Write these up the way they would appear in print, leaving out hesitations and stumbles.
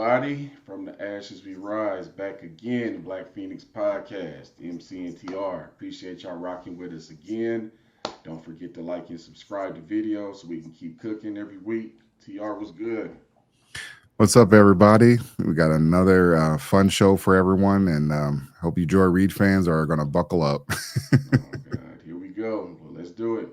everybody. From the Ashes We Rise, back again, Black Phoenix Podcast, MC and TR. Appreciate y'all rocking with us again. Don't forget to like and subscribe to video so we can keep cooking every week. TR was good. What's up, everybody? We got another fun show for everyone, and hope you Joy Reid fans are going to buckle up. Oh, God. Here we go. Well, let's do it.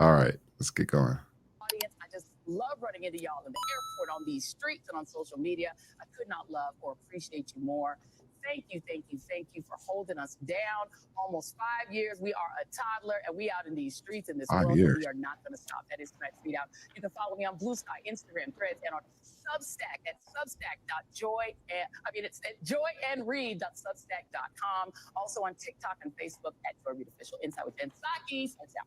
All right, let's get going. Audience, I just love running into y'all in the airport, on these streets, and on social media. I could not love or appreciate you more. Thank you for holding us down. Almost 5 years. We are a toddler, and we out in these streets in this Five world, and years. we are not going to stop. That is correct. Tweet out. You can follow me on Blue Sky, Instagram, Threads, and on Substack at substack.joy. And I mean, it's at joyandread.substack.com. Also on TikTok and Facebook at Joy Reid Official. Inside with Jen Psaki. Thanks out.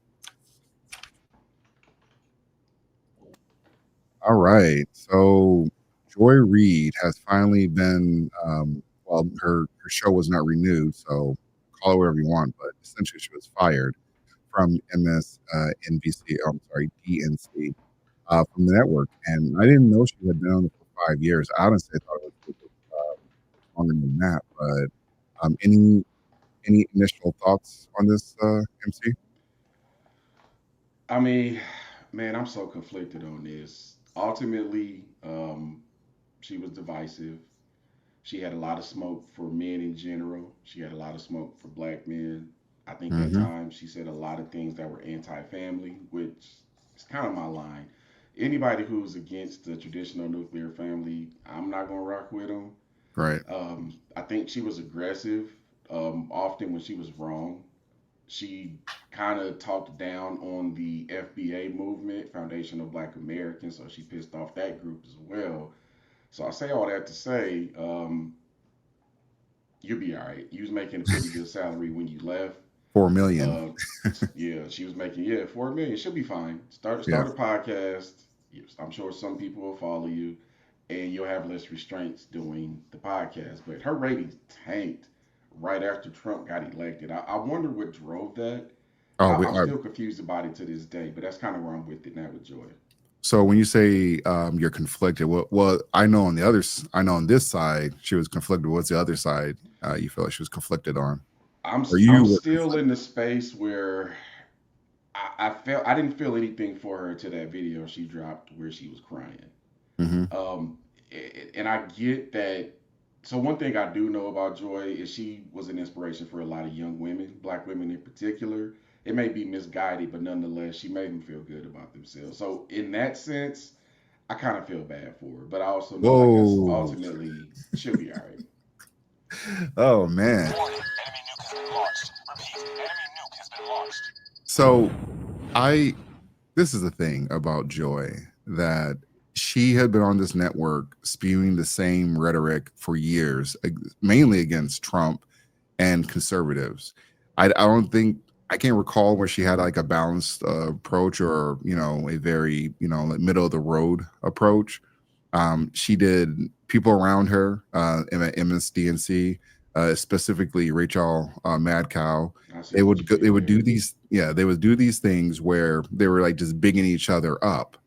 All right, so Joy Reid has finally been, well, her show was not renewed, so call it whatever you want, but essentially she was fired from MSNBC, I'm sorry, DNC, from the network. And I didn't know she had been on it for 5 years. I honestly thought it was longer than that, but any initial thoughts on this, MC? I mean, man, I'm so conflicted on this. Ultimately, she was divisive. She had a lot of smoke for men in general. She had a lot of smoke for black men. I think at Hmm. times she said a lot of things that were anti-family, which is kind of my line. Anybody who's against the traditional nuclear family, I'm not gonna rock with them. Right. I think she was aggressive, often when she was wrong. She kind of talked down on the FBA movement, Foundation of Black Americans, so she pissed off that group as well. So I say all that to say, you'll be all right. You was making a pretty good salary when you left. 4 million. Uh, yeah, she was making 4 million. She'll be fine. Yeah. Start a podcast. Yes, I'm sure some people will follow you, and you'll have less restraints doing the podcast. But her ratings tanked right after Trump got elected. I wonder what drove that. Oh, I'm still confused about it to this day, but that's kind of where I'm with it now with Joy. so when you say you're conflicted, well, I know I know on this side she was conflicted. What's the other side you feel like she was conflicted on, or I'm you were still in conflicted? the space where I didn't feel anything for her to that video she dropped where she was crying. Hmm. Um, and I get that. So one thing I do know about Joy is she was an inspiration for a lot of young women, black women in particular. It may be misguided, but nonetheless, she made them feel good about themselves. So in that sense, I kind of feel bad for her, but I also know, like I said, Whoa. ultimately she'll be all right. Oh man. Warning, enemy nuke has been launched. Repeat, enemy nuke has been launched. So I this is the thing about Joy, that she had been on this network spewing the same rhetoric for years, mainly against Trump and conservatives. I don't think I can't recall where she had like a balanced approach, or a very like middle of the road approach. She did people around her at MSDNC, specifically Rachel Mad Cow. I see They what would you they did would do there. these, yeah, they would do these things where they were like just bigging each other up.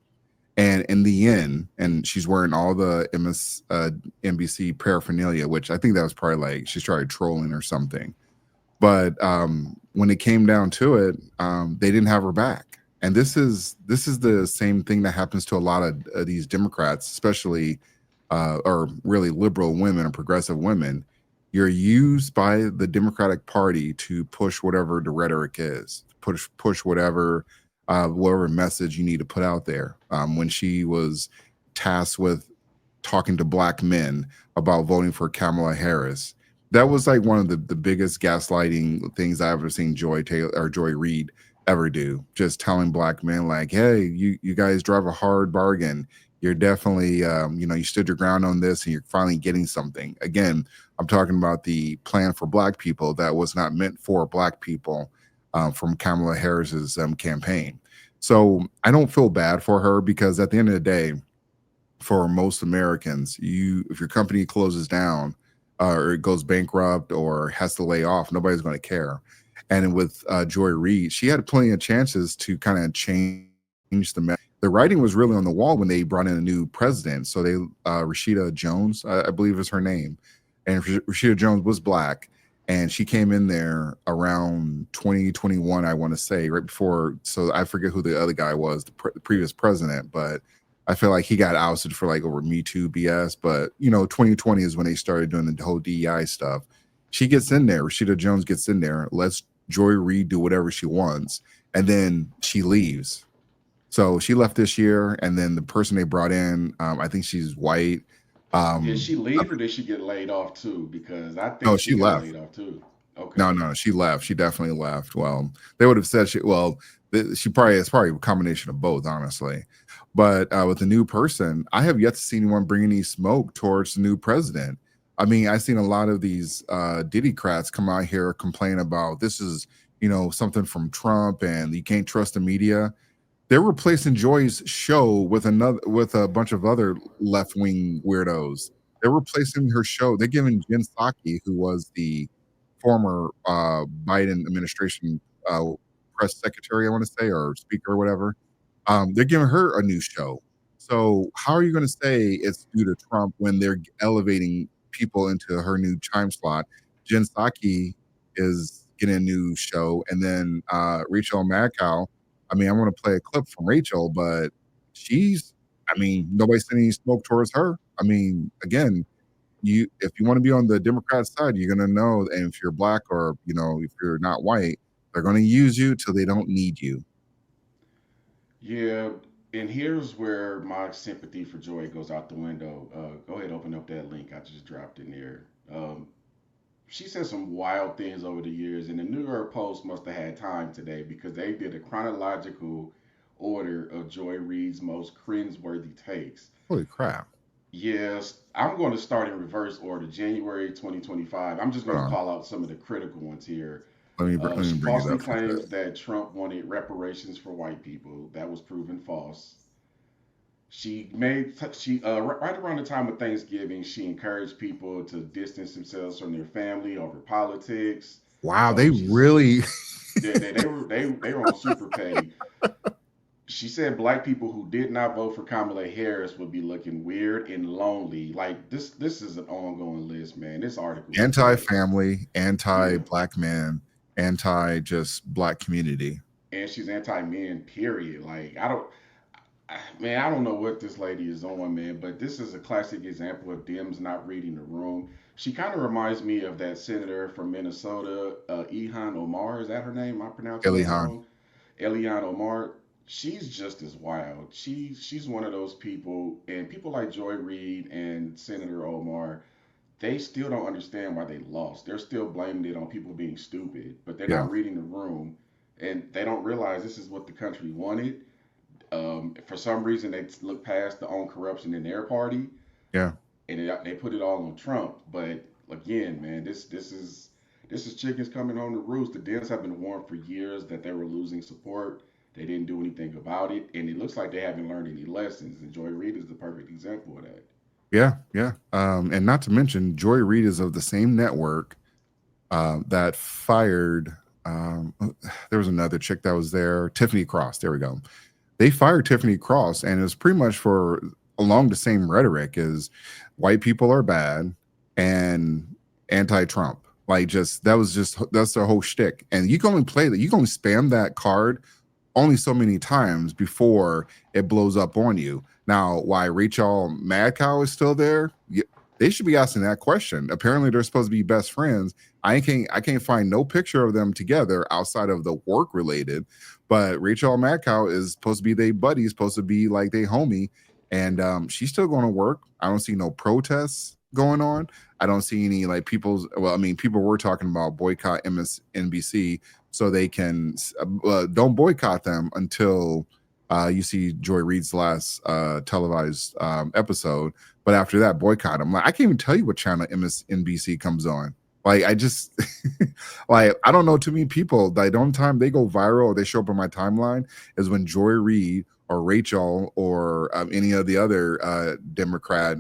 And in the end, and she's wearing all the NBC paraphernalia, which I think that was probably like she started trolling or something. But when it came down to it, they didn't have her back. And this is the same thing that happens to a lot of these Democrats, especially or really liberal women or progressive women. You're used by the Democratic Party to push whatever the rhetoric is, push whatever message you need to put out there. When she was tasked with talking to black men about voting for Kamala Harris, that was like one of the biggest gaslighting things I ever seen Joy Taylor or Joy Reid ever do. Just telling black men like, "Hey, you guys drive a hard bargain. You're definitely you stood your ground on this, and you're finally getting something." Again, I'm talking about the plan for black people that was not meant for black people, from Kamala Harris's campaign. So I don't feel bad for her, because at the end of the day, for most Americans, if your company closes down, or it goes bankrupt or has to lay off, nobody's going to care. And with Joy Reid, she had plenty of chances to kind of change the message. the writing was really on the wall when they brought in a new president. So they, Rashida Jones, I believe is her name, and Rashida Jones was black, and she came in there around 2021, I want to say, right before. So I forget who the other guy was, the previous president, but I feel like he got ousted for like over Me Too BS. But 2020 is when they started doing the whole DEI stuff. She gets in there, Rashida Jones gets in there, lets Joy Reid do whatever she wants, and then she leaves. So she left this year, and then the person they brought in, I think she's white. Did Um, she leave or did she get laid off too? Because I no, think she she got left. laid off too. No, Okay. no, she left. She definitely left. Well, they would have said she. Well, she probably it's probably a combination of both, honestly. But with the new person, I have yet to see anyone bring any smoke towards the new president. I mean, I've seen a lot of these Diddycrats come out here complain about this is something from Trump and you can't trust the media. They're replacing Joy's show with a bunch of other left wing weirdos. They're replacing her show. They're giving Jen Psaki, who was the former Biden administration press secretary, I want to say, or speaker or whatever. They're giving her a new show. So how are you going to say it's due to Trump when they're elevating people into her new time slot? Jen Psaki is getting a new show, and then Rachel Maddow. I mean, I want to play a clip from Rachel, but she's. I mean, nobody's sending any smoke towards her. I mean, again, if you want to be on the Democrat side, you're gonna know, and if you're black or if you're not white, they're gonna use you till they don't need you. Yeah, and here's where my sympathy for Joy goes out the window. Go ahead, open up that link I just dropped in there. She said some wild things over the years, and the New York Post must have had time today because they did a chronological order of Joy Reid's most cringeworthy takes. Holy crap! Yes, I'm going to start in reverse order. January 2025. I'm just going Hold to on, call out some of the critical ones here. let me She bring it falsely up real quick. claims that Trump wanted reparations for white people. That was proven false. Right around the time of Thanksgiving, she encouraged people to distance themselves from their family over politics. Wow, they She's really. they were on super petty. She said black people who did not vote for Kamala Harris would be looking weird and lonely. Like this is an ongoing list, man. This article is like, Anti-family, yeah, anti-black man, anti just black community. and she's anti-men. Period. Like man, I don't know what this lady is on, man, but this is a classic example of Dems not reading the room. She kind of reminds me of that senator from Minnesota, Ihan Omar. Is that her name? Am I pronouncing that Elihan. wrong? Elian Omar. She's just as wild. She's one of those people, and people like Joy Reid and Senator Omar, they still don't understand why they lost. They're still blaming it on people being stupid, but they're Yeah, not reading the room, and they don't realize this is what the country wanted. For some reason, they look past the own corruption in their party, yeah. and they put it all on Trump. But again, man, this is chickens coming home to roost. The Dems have been warned for years that they were losing support. They didn't do anything about it, and it looks like they haven't learned any lessons. And Joy Reid is the perfect example of that. Yeah, yeah. And not to mention, Joy Reid is of the same network that fired. There was another chick that was there, Tiffany Cross. There we go. They fired Tiffany Cross, and it was pretty much for along the same rhetoric as white people are bad and anti-Trump. Like just that's their whole shtick. And you can only play that. You can only spam that card only so many times before it blows up on you. Now, why Rachel Madcow is still there? They should be asking that question. Apparently, they're supposed to be best friends. I can't find no picture of them together outside of the work related. But Rachel Madcow is supposed to be their buddy, supposed to be like their homie, and she's still going to work. I don't see no protests going on. I don't see any like people's. Well, I mean, people were talking about boycott MSNBC so they can don't boycott them until you see Joy Reid's last televised episode. But after that, boycott them. Like I can't even tell you what channel MSNBC comes on. Like I just like I don't know too many people that the only time they go viral or they show up on my timeline is when Joy Reid or Rachel or any of the other Democrat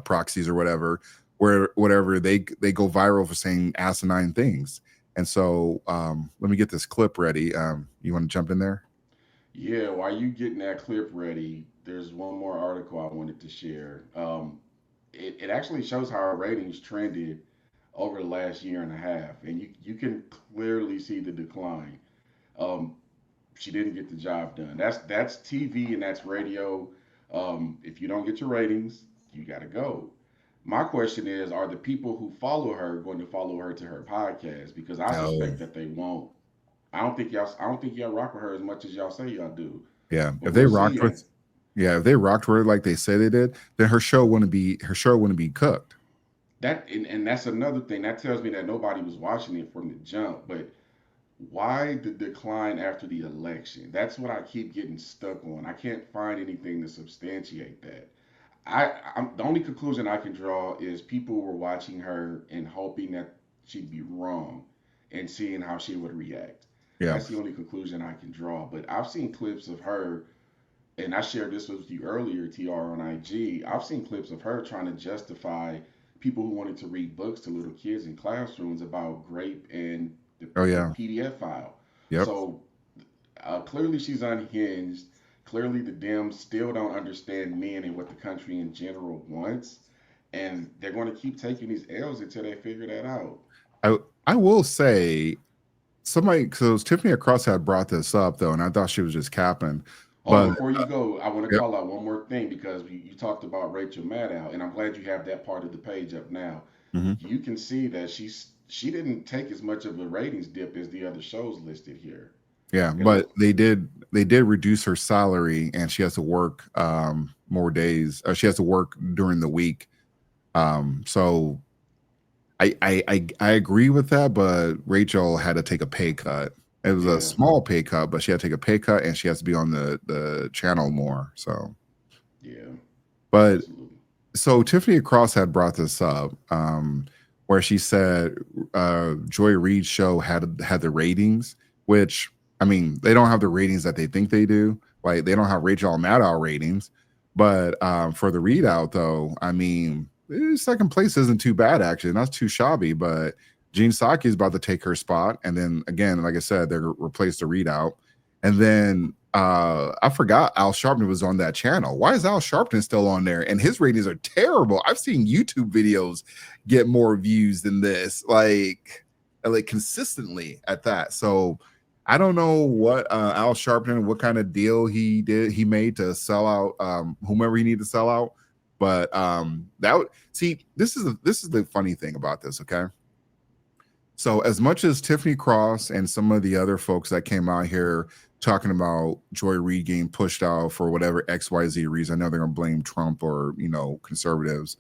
proxies or whatever, where whatever they go viral for saying asinine things. And so let me get this clip ready. You want to jump in there? Yeah, while you getting that clip ready, there's one more article I wanted to share. It actually shows how our ratings trended over the last year and a half, and you can clearly see the decline. Um, she didn't get the job done. That's TV and that's radio. If you don't get your ratings, you got to go. My question is, are the people who follow her going to follow her to her podcast? Because I No. suspect that they won't. I don't think y'all rock with her as much as y'all say y'all do. Yeah. But If they we'll see. rocked with Yeah, if they rocked with her like they say they did, then her show wouldn't be cooked. And that's another thing that tells me that nobody was watching it from the jump. But why the decline after the election? That's what I keep getting stuck on. I can't find anything to substantiate that. I'm the only conclusion I can draw is people were watching her and hoping that she'd be wrong and seeing how she would react. Yeah. That's the only conclusion I can draw. But I've seen clips of her, and I shared this with you earlier, TR, on IG. I've seen clips of her trying to justify people who wanted to read books to little kids in classrooms about grape and Oh the yeah. PDF file. Yep. So clearly she's unhinged. Clearly the Dems still don't understand men and what the country in general wants, and they're going to keep taking these L's until they figure that out. I will say somebody, because Tiffany Cross had brought this up though, and I thought she was just capping. Oh, But before you go, I want to yep. call out one more thing because you talked about Rachel Maddow, and I'm glad you have that part of the page up now. Mhm. You can see that she didn't take as much of a ratings dip as the other shows listed here. Yeah, It but looked, they did reduce her salary, and she has to work more days. She has to work during the week. So I agree with that, but Rachel had to take a pay cut. It was a yeah, small pay cut, but she had to take a pay cut, and she has to be on the channel more. So, yeah, but absolutely, so Tiffany Cross had brought this up, where she said Joy Reid's show had the ratings, which I mean they don't have the ratings that they think they do. Like they don't have Rachel Maddow ratings, but for the readout though, I mean second place isn't too bad actually, not too shabby. But Gene Psaki is about to take her spot, and then again, like I said, they're gonna replace the readout, and then I forgot Al Sharpton was on that channel. Why is Al Sharpton still on there? And his ratings are terrible. I've seen YouTube videos get more views than this, like consistently at that. So I don't know what Al Sharpton, what kind of deal he made to sell out whomever he needed to sell out. But that would see this is the funny thing about this, okay? So as much as Tiffany Cross and some of the other folks that came out here talking about Joy Reid getting pushed out for whatever XYZ reason, I know they're gonna blame Trump or conservatives.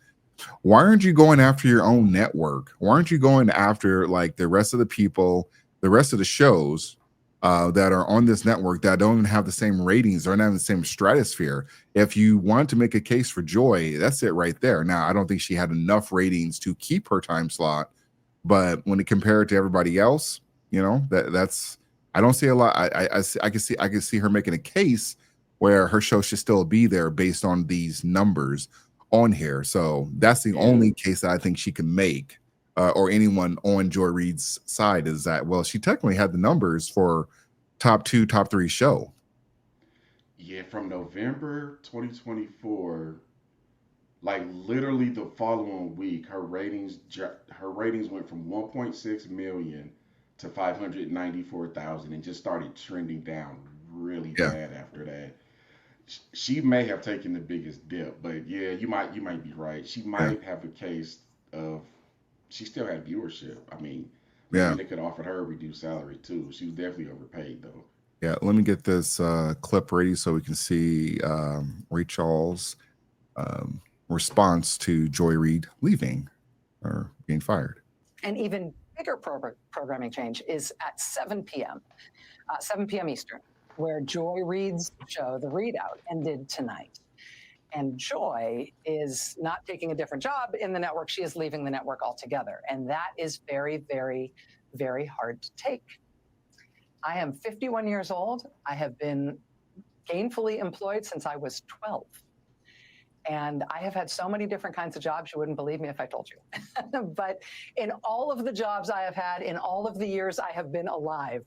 Why aren't you going after your own network? Why aren't you going after like the rest of the people, the rest of the shows that are on this network that don't even have the same ratings or not in the same stratosphere? If you want to make a case for Joy, that's it right there. Now, I don't think she had enough ratings to keep her time slot, but when you compare it to everybody else, that's I don't see a lot. I can see her making a case where her show should still be there based on these numbers on here. So that's the yeah, only case that I think she can make, or anyone on Joy Reid's side is that well, she technically had the numbers for top two, top three show. yeah. From November 2024, like literally the following week, her ratings went from 1.6 million to 594,000 and just started trending down really Yeah, bad after that. She may have taken the biggest dip, but yeah, you might be right. She yeah, might have a case of she still had viewership. I mean, maybe yeah, they could offer her a reduced salary too. She was definitely overpaid though. yeah. Let me get this clip ready so we can see Rachel's response to Joy Reid leaving or being fired. An even bigger programming change is at 7 p.m., 7 p.m. Eastern, where Joy Reid's show, The Readout, ended tonight. And Joy is not taking a different job in the network. She is leaving the network altogether. And that is very, very, very hard to take. I am 51 years old. I have been gainfully employed since I was 12. And I have had so many different kinds of jobs, you wouldn't believe me if I told you. But in all of the jobs I have had, in all of the years I have been alive,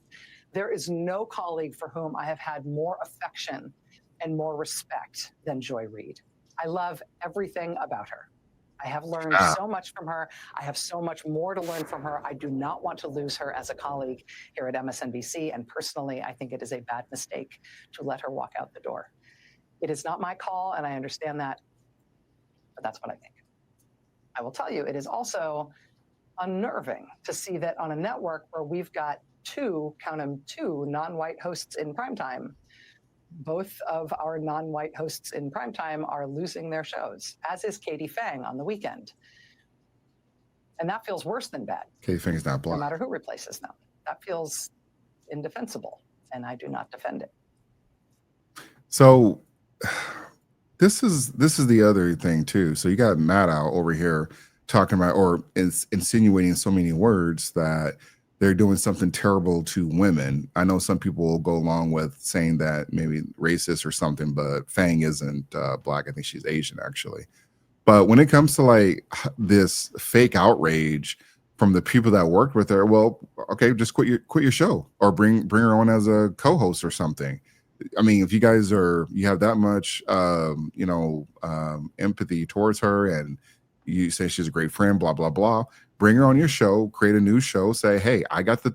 There is no colleague for whom I have had more affection and more respect than Joy Reid. I love everything about her. I have learned so much from her. I have so much more to learn from her. I do not want to lose her as a colleague here at MSNBC. And personally, I think it is a bad mistake to let her walk out the door. It is not my call, and I understand that, but that's what I think. I will tell you, it is also unnerving to see that on a network where we've got two non-white hosts in primetime, both of our non-white hosts in primetime are losing their shows, as is Katie Fang on the weekend. And that feels worse than bad. Katie Fang is not black. No matter who replaces them. That feels indefensible, and I do not defend it. So this is the other thing too. So you got Matt out over here talking about or insinuating so many words that they're doing something terrible to women. I know some people will go along with saying that maybe racist or something, but Fang isn't black. I think she's Asian actually. But when it comes to like this fake outrage from the people that worked with her, well, okay, just quit your show or bring her on as a co-host or something. I mean, if you guys you have that much, empathy towards her, and you say she's a great friend, blah blah blah, bring her on your show, create a new show, say, hey, I got the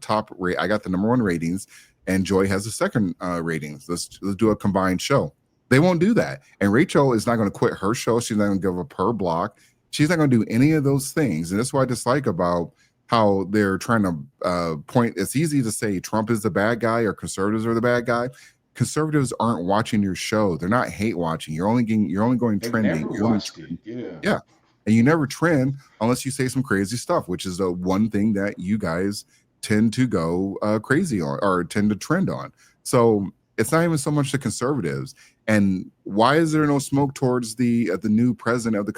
number one ratings, and Joy has the second ratings. Let's do a combined show. They won't do that, and Rachel is not going to quit her show. She's not going to give up her block. She's not going to do any of those things, and that's what I dislike about how they're trying to point. It's easy to say Trump is the bad guy or conservatives are the bad guy. Conservatives aren't watching your show. They're not hate watching. You're only going trending. Never watched it. Yeah. And you never trend unless you say some crazy stuff, which is the one thing that you guys tend to go crazy on or tend to trend on. So it's not even so much the conservatives. And why is there no smoke towards the new president of the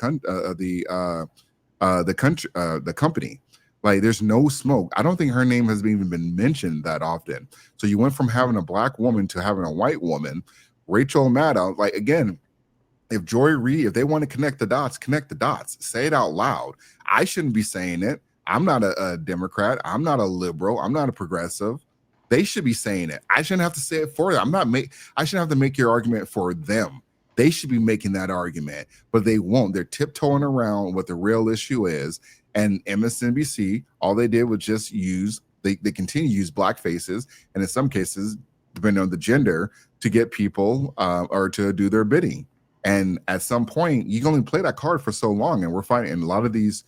company? Like, there's no smoke. I don't think her name has even been mentioned that often. So you went from having a black woman to having a white woman. Rachel Maddow, like, again, if Joy Reid, if they want to connect the dots, say it out loud. I shouldn't be saying it. I'm not a Democrat. I'm not a liberal. I'm not a progressive. They should be saying it. I shouldn't have to say it for them. I shouldn't have to make your argument for them. They should be making that argument, but they won't. They're tiptoeing around what the real issue is. And MSNBC, all they did was just they continue to use black faces, and in some cases, depending on the gender, to get people or to do their bidding. And at some point, you can only play that card for so long. And we're finding a lot of these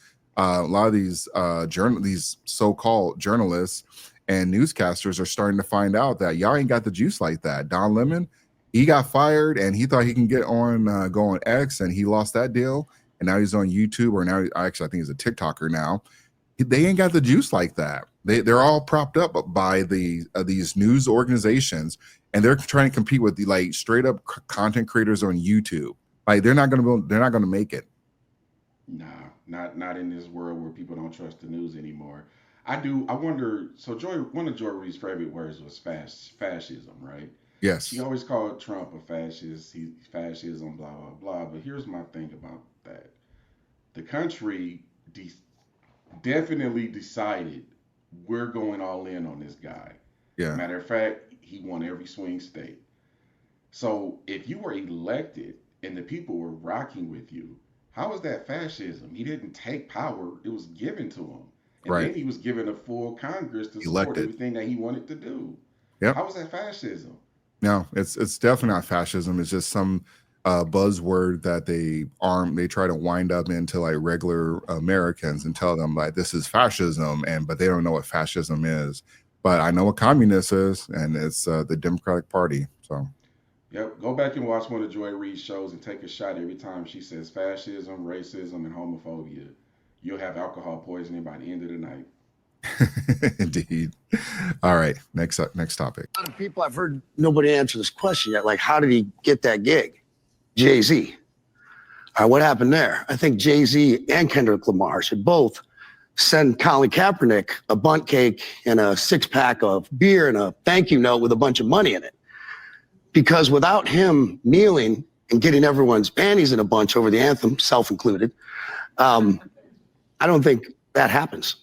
so-called journalists and newscasters are starting to find out that y'all ain't got the juice like that. Don Lemon, he got fired, and he thought he can get on go on X, and he lost that deal. And now he's on YouTube, or now actually I think he's a TikToker now. They ain't got the juice like that. They're all propped up by these news organizations, and they're trying to compete with the like straight up content creators on YouTube. Like they're not gonna make it. Nah, not in this world where people don't trust the news anymore. I wonder. So one of Joy Reid's favorite words was fascism, right? Yes. She always called Trump a fascist. Fascism, blah blah blah. But here's my thing about that: the country definitely decided we're going all in on this guy. Yeah. Matter of fact, he won every swing state. So if you were elected and the people were rocking with you, how is that fascism? He didn't take power; it was given to him, and right. then he was given a full Congress to support everything that he wanted to do. Yep. How is that fascism? No, it's definitely not fascism. It's just some buzzword that they try to wind up into like regular Americans and tell them like this is fascism, but they don't know what fascism is. But I know what communist is, and it's the Democratic Party. So, yep, go back and watch one of Joy Reid's shows and take a shot every time she says fascism, racism, and homophobia. You'll have alcohol poisoning by the end of the night. Indeed. All right, next topic. A lot of people, I've heard nobody answer this question yet. Like, how did he get that gig? Jay-Z. All right, what happened there? I think Jay-Z and Kendrick Lamar should both send Colin Kaepernick a bunt cake and a 6-pack of beer and a thank you note with a bunch of money in it. Because without him kneeling and getting everyone's panties in a bunch over the anthem, self-included, I don't think that happens.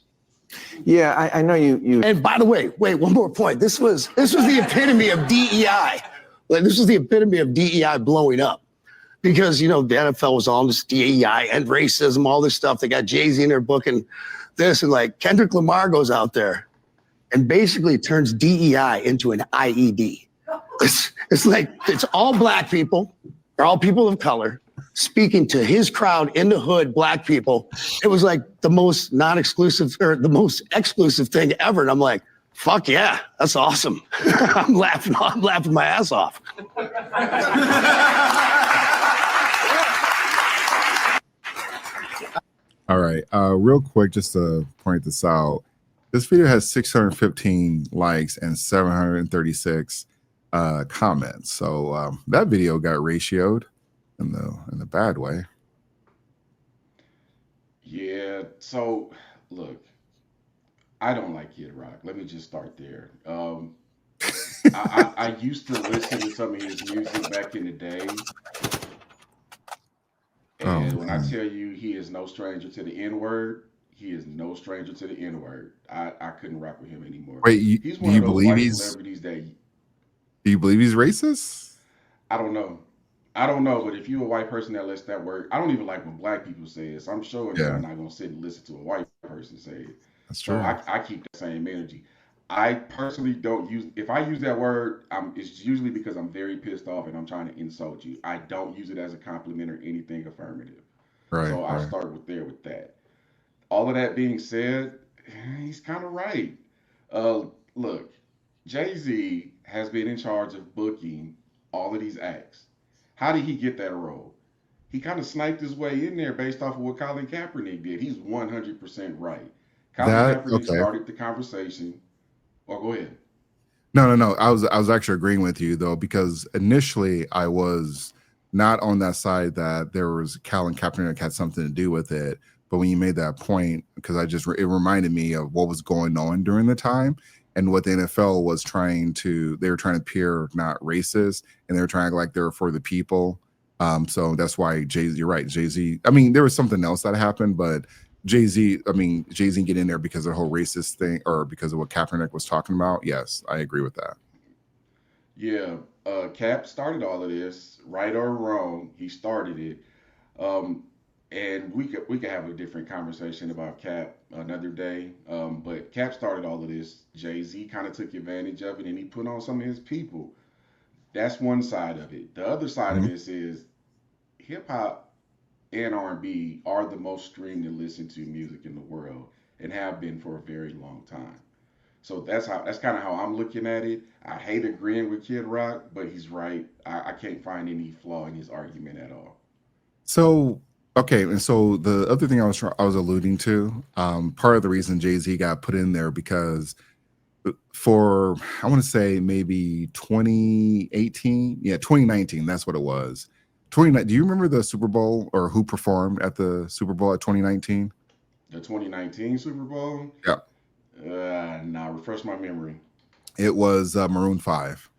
Yeah, I know you. And by the way, wait, one more point. This was the epitome of DEI. Like, this was the epitome of DEI blowing up. Because, the NFL was all this DEI and racism, all this stuff. They got Jay-Z in there booking this. And like Kendrick Lamar goes out there and basically turns DEI into an IED. It's like, it's all black people, or all people of color, speaking to his crowd in the hood, black people. It was like the most non-exclusive or the most exclusive thing ever. And I'm like, fuck yeah, that's awesome. I'm laughing my ass off. All right. Real quick, just to point this out, this video has 615 likes and 736 comments. So that video got ratioed in the bad way. Yeah. So look, I don't like Kid Rock. Let me just start there. I used to listen to some of his music back in the day. And when I tell you he is no stranger to the N-word, he is no stranger to the N-word. I couldn't rock with him anymore. Wait, he's one of those white celebrities that. Do you believe he's racist? I don't know, but if you're a white person that lets that word, I don't even like when black people say it. So I'm sure I'm not gonna sit and listen to a white person say it. That's true. So I keep the same energy. I personally don't use. If I use that word, it's usually because I'm very pissed off and I'm trying to insult you. I don't use it as a compliment or anything affirmative. Right. So I'll start with that. All of that being said, he's kind of right. Look, Jay-Z has been in charge of booking all of these acts. How did he get that role? He kind of sniped his way in there based off of what Colin Kaepernick did. He's 100% right. Colin Kaepernick started the conversation. Or go ahead. No. I was actually agreeing with you though, because initially I was not on that side that there was Colin Kaepernick had something to do with it. But when you made that point, because it reminded me of what was going on during the time and what the NFL was they were trying to appear not racist, and they were trying to like they were for the people. So that's why you're right, Jay-Z. I mean, there was something else that happened, but Jay-Z get in there because of the whole racist thing or because of what Kaepernick was talking about. Yes, I agree with that. Yeah, Cap started all of this, right or wrong. He started it, and we could have a different conversation about Cap another day. But Cap started all of this. Jay-Z kind of took advantage of it, and he put on some of his people. That's one side of it. The other side of this is hip hop and R&B are the most streamed and listened to music in the world and have been for a very long time. So that's kind of how I'm looking at it. I hate agreeing with Kid Rock, but he's right. I can't find any flaw in his argument at all. So okay, and so the other thing I was alluding to, part of the reason Jay-Z got put in there because for I want to say maybe 2018, 2019, that's what it was. Do you remember the Super Bowl or who performed at the Super Bowl at 2019? The 2019 Super Bowl? Yeah. Nah, refresh my memory. It was Maroon 5.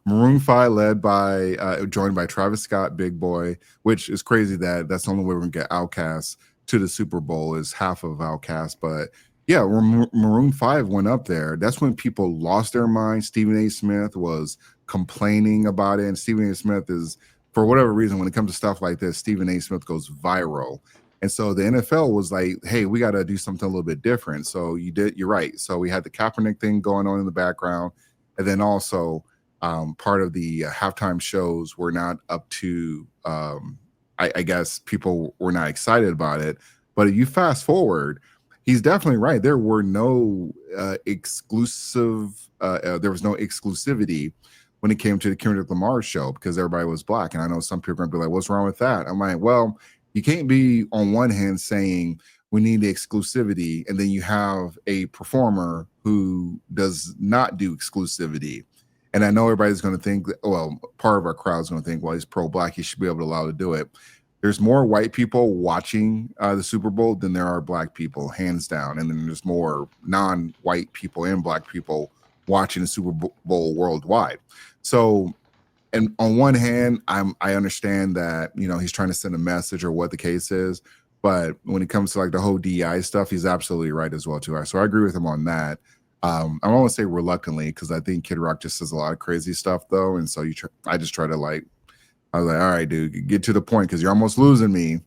Maroon 5 led by, joined by Travis Scott, Big Boy, which is crazy that's the only way we're going to get Outkast to the Super Bowl is half of Outkast. But yeah, when Maroon 5 went up there, that's when people lost their mind. Stephen A. Smith was complaining about it. And Stephen A. Smith is, for whatever reason, when it comes to stuff like this, Stephen A. Smith goes viral. And so the NFL was like, hey, we got to do something a little bit different. So you're right. So we had the Kaepernick thing going on in the background. And then also part of the halftime shows were not up to, I guess people were not excited about it. But if you fast forward, he's definitely right. There were no exclusivity when it came to the Kendrick Lamar show because everybody was black. And I know some people are going to be like, what's wrong with that? I'm like, well, you can't be on one hand saying we need the exclusivity, and then you have a performer who does not do exclusivity. And I know everybody's going to think, well, part of our crowd is going to think, well, he's pro-black, he should be able to allow to do it. There's more white people watching the Super Bowl than there are black people, hands down. And then there's more non-white people and black people watching the Super Bowl worldwide. So, and on one hand, I understand that, he's trying to send a message or what the case is. But when it comes to like the whole DEI stuff, he's absolutely right as well too. So I agree with him on that. I won't say reluctantly because I think Kid Rock just says a lot of crazy stuff though, and so I just try to like, I was like, all right, dude, get to the point because you're almost losing me.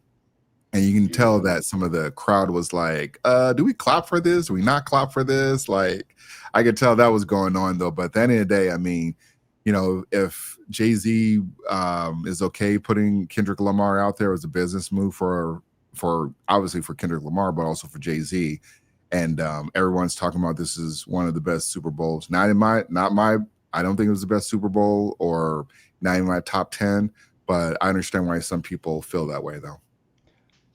And you can tell that some of the crowd was like, do we clap for this? Do we not clap for this? Like, I could tell that was going on though. But at the end of the day, I mean, you know, if Jay-Z is okay putting Kendrick Lamar out there as a business move for obviously for Kendrick Lamar, but also for Jay-Z. And everyone's talking about this is one of the best Super Bowls. Not my, I don't think it was the best Super Bowl or not in my top 10, but I understand why some people feel that way though.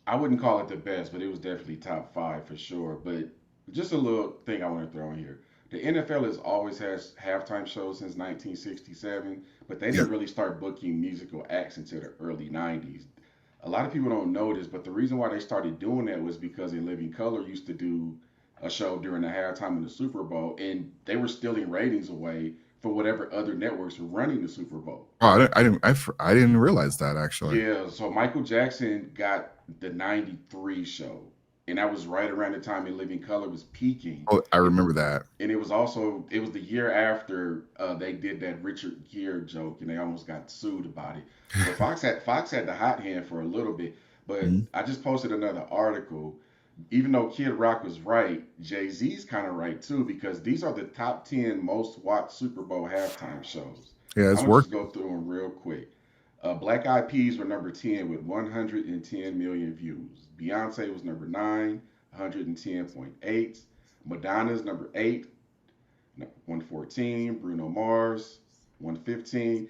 I wouldn't call it the best, but it was definitely top five for sure. But just a little thing I want to throw in here. The NFL has always has halftime shows since 1967, but they Yeah. didn't really start booking musical acts until the early 90s. A lot of people don't know this, but the reason why they started doing that was because In Living Color used to do a show during the halftime of the Super Bowl, and they were stealing ratings away for whatever other networks were running the Super Bowl. Oh, I didn't realize that actually. Yeah, so Michael Jackson got the 93 show, and that was right around the time In Living Color was peaking. Oh, I And, remember that. and it was also, it was the year after they did that Richard Gere joke, and they almost got sued about it. But Fox had the hot hand for a little bit. But Mhm. I just posted another article. Even though Kid Rock was right, Jay Z's kind of right too, because these are the top 10 most watched Super Bowl halftime shows. Yeah, it's I'm gonna just working. go through them real quick. Black Eyed Peas were number 10 with 110 million views. Beyonce was number 9, 110.8. Madonna's number 8, 114. Bruno Mars, 115.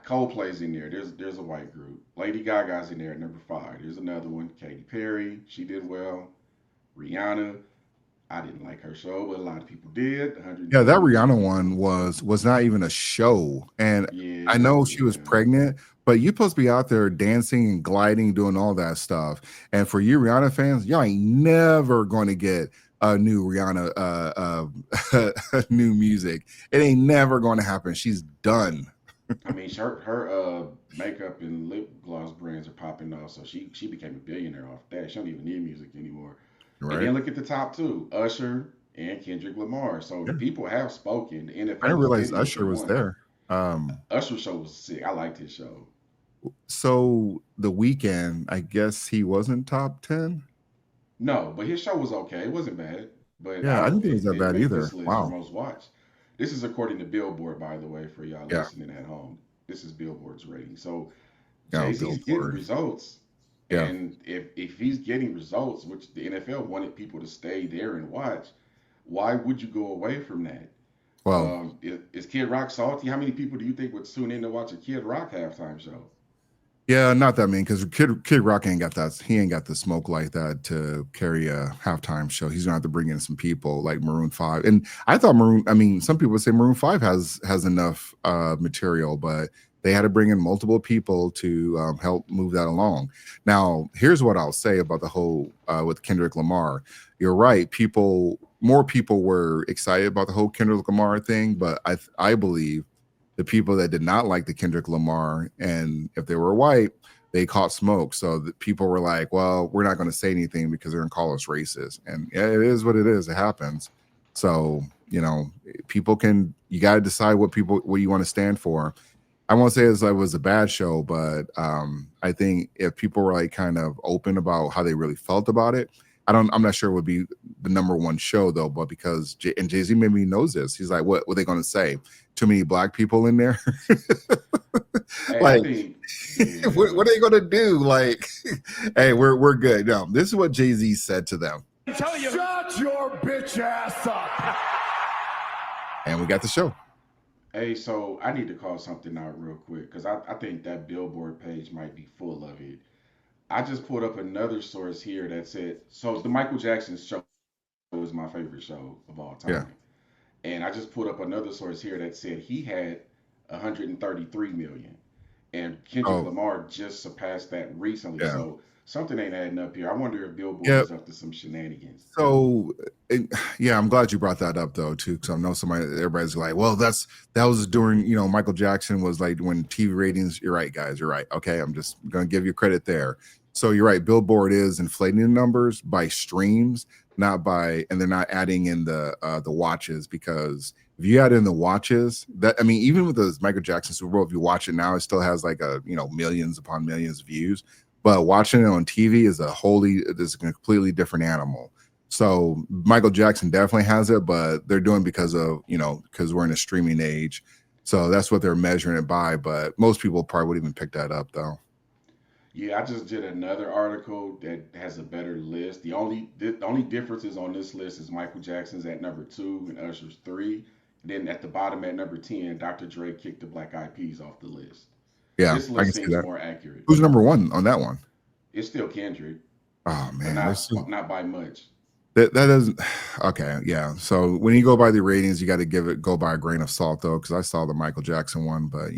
Coldplay's in there. There's a white group. Lady Gaga's in there at number 5. There's another one. Katy Perry, she did well. Rihanna, I didn't like her show, but a lot of people did. Yeah, that 120 Rihanna million. one was not even a show, and I Yeah, know she was yeah. pregnant, but you supposed to be out there dancing and gliding, doing all that stuff. And for you Rihanna fans, y'all ain't never going to get a new Rihanna, new music. It ain't never going to happen. She's done. I mean, her makeup and lip gloss brands are popping off, so she became a billionaire off that. She don't even need music anymore. And Right? then look at the top two: Usher and Kendrick Lamar. So the Yeah. people have spoken. The I NFL didn't is realize getting what they Usher was want. there. Usher show was sick. I liked his show. So the weekend, I guess he wasn't top 10. No, but his show was okay. It wasn't bad, but I Yeah, I didn't don't. think it was It that didn't bad make either. this list for Wow. most watched. This is according to Billboard, by the way, for y'all Yeah. listening at home. This is Billboard's rating. So Yeah, Jay Z's getting Billboard. results, Yeah. and if he's getting results, which the NFL wanted people to stay there and watch, why would you go away from that? Well, Is Kid Rock salty? How many people do you think would tune in to watch a Kid Rock halftime show? yeah, not that mean because Kid Rock ain't got that. He ain't got the smoke like that to carry a halftime show. He's gonna have to bring in some people like Maroon 5. And I thought Maroon. I mean, some people say Maroon 5 has enough material, but they had to bring in multiple people to help move that along. Now, here's what I'll say about the whole with Kendrick Lamar. You're right. More people were excited about the whole Kendrick Lamar thing, but I believe the people that did not like the Kendrick Lamar, and if they were white, they caught smoke. So the people were like, well, we're not going to say anything because they're going to call us racist. And yeah, it is what it is. It happens. So, you know, you got to decide what you want to stand for. I won't say it was a bad show, but I think if people were like kind of open about how they really felt about it, I'm not sure it would be the number one show though, but because Jay-Z maybe knows this, he's like, what are they going to say? Too many black people in there? Hey, I Like, think, what yeah. are they going to do? Like, hey, we're good. No, this is what Jay-Z said to them. Shut your bitch ass up. And we got the show. Hey, so I need to call something out real quick because I think that Billboard page might be full of it. I just pulled up another source here that said, so the Michael Jackson show is my favorite show of all Yeah. time. And I just pulled up another source here that said he had 133 million. And Kendrick Oh, Lamar just surpassed that recently. yeah. So something ain't adding up here. I wonder if Billboard Yeah. is up to some shenanigans. So, yeah, I'm glad you brought that up though too, because I know everybody's like, well, that was during Michael Jackson was like when TV ratings. You're right, guys. You're right. Okay, I'm just gonna give you credit there. So you're right. Billboard is inflating the numbers by streams, not by, and they're not adding in the watches, because if you add in the watches, that, I mean, even with the Michael Jackson Super Bowl, if you watch it now, it still has like millions upon millions of views. But watching it on TV is a completely different animal. So Michael Jackson definitely has it, but they're doing because we're in a streaming age. So that's what they're measuring it by. But most people probably wouldn't even pick that up though. Yeah, I just did another article that has a better list. The only differences on this list is Michael Jackson's at number 2 and Usher's 3. Then at the bottom at number 10, Dr. Dre kicked the Black Eyed Peas off the list. Yeah, This I list can see seems that. more accurate. Who's number one on that one? It's still Kendrick, Oh but man, not not by much. that doesn't. Okay, yeah. So when you go by the ratings, you got to go by a grain of salt though, because I saw the Michael Jackson one, but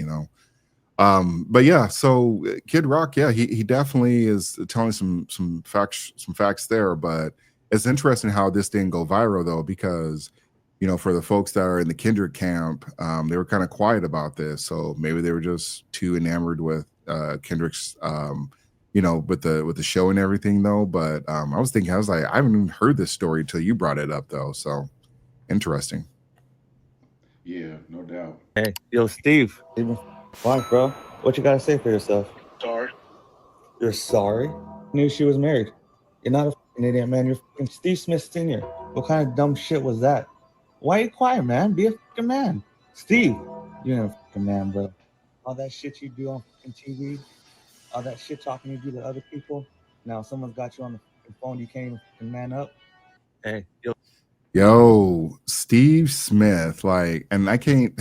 but yeah. So Kid Rock, yeah, he definitely is telling some facts there, but it's interesting how this didn't go viral though, because for the folks that are in the Kendrick camp, they were kind of quiet about this, so maybe they were just too enamored with Kendrick's with the show and everything though. But I was like, I haven't even heard this story until you brought it up though. So interesting. Yeah, no doubt. Hey, yo, Steve. Why, bro? What you gotta say for yourself? Sorry. You're sorry? Knew she was married. You're not a fucking idiot, man. You're fucking Steve Smith Sr. What kind of dumb shit was that? Why you quiet, man? Be a fucking man. Steve, you ain't a fucking man, bro. All that shit you do on fucking TV, all that shit talking you do to other people. Now someone's got you on the fucking phone, you can't even fucking man up. Hey, Yo, Steve Smith, like, and I can't.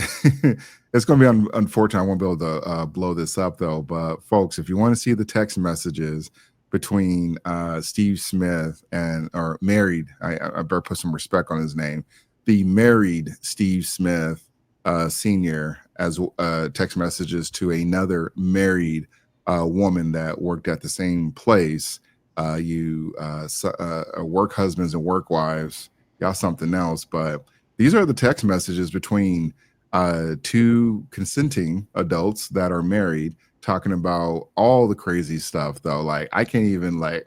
It's going to be unfortunate. I won't be able to blow this up though. But folks, if you want to see the text messages between Steve Smith or married, I better put some respect on his name. The married Steve Smith Senior, as text messages to another married woman that worked at the same place. Work husbands and work wives, y'all something else. But these are the text messages between two consenting adults that are married, talking about all the crazy stuff though. Like I can't even like.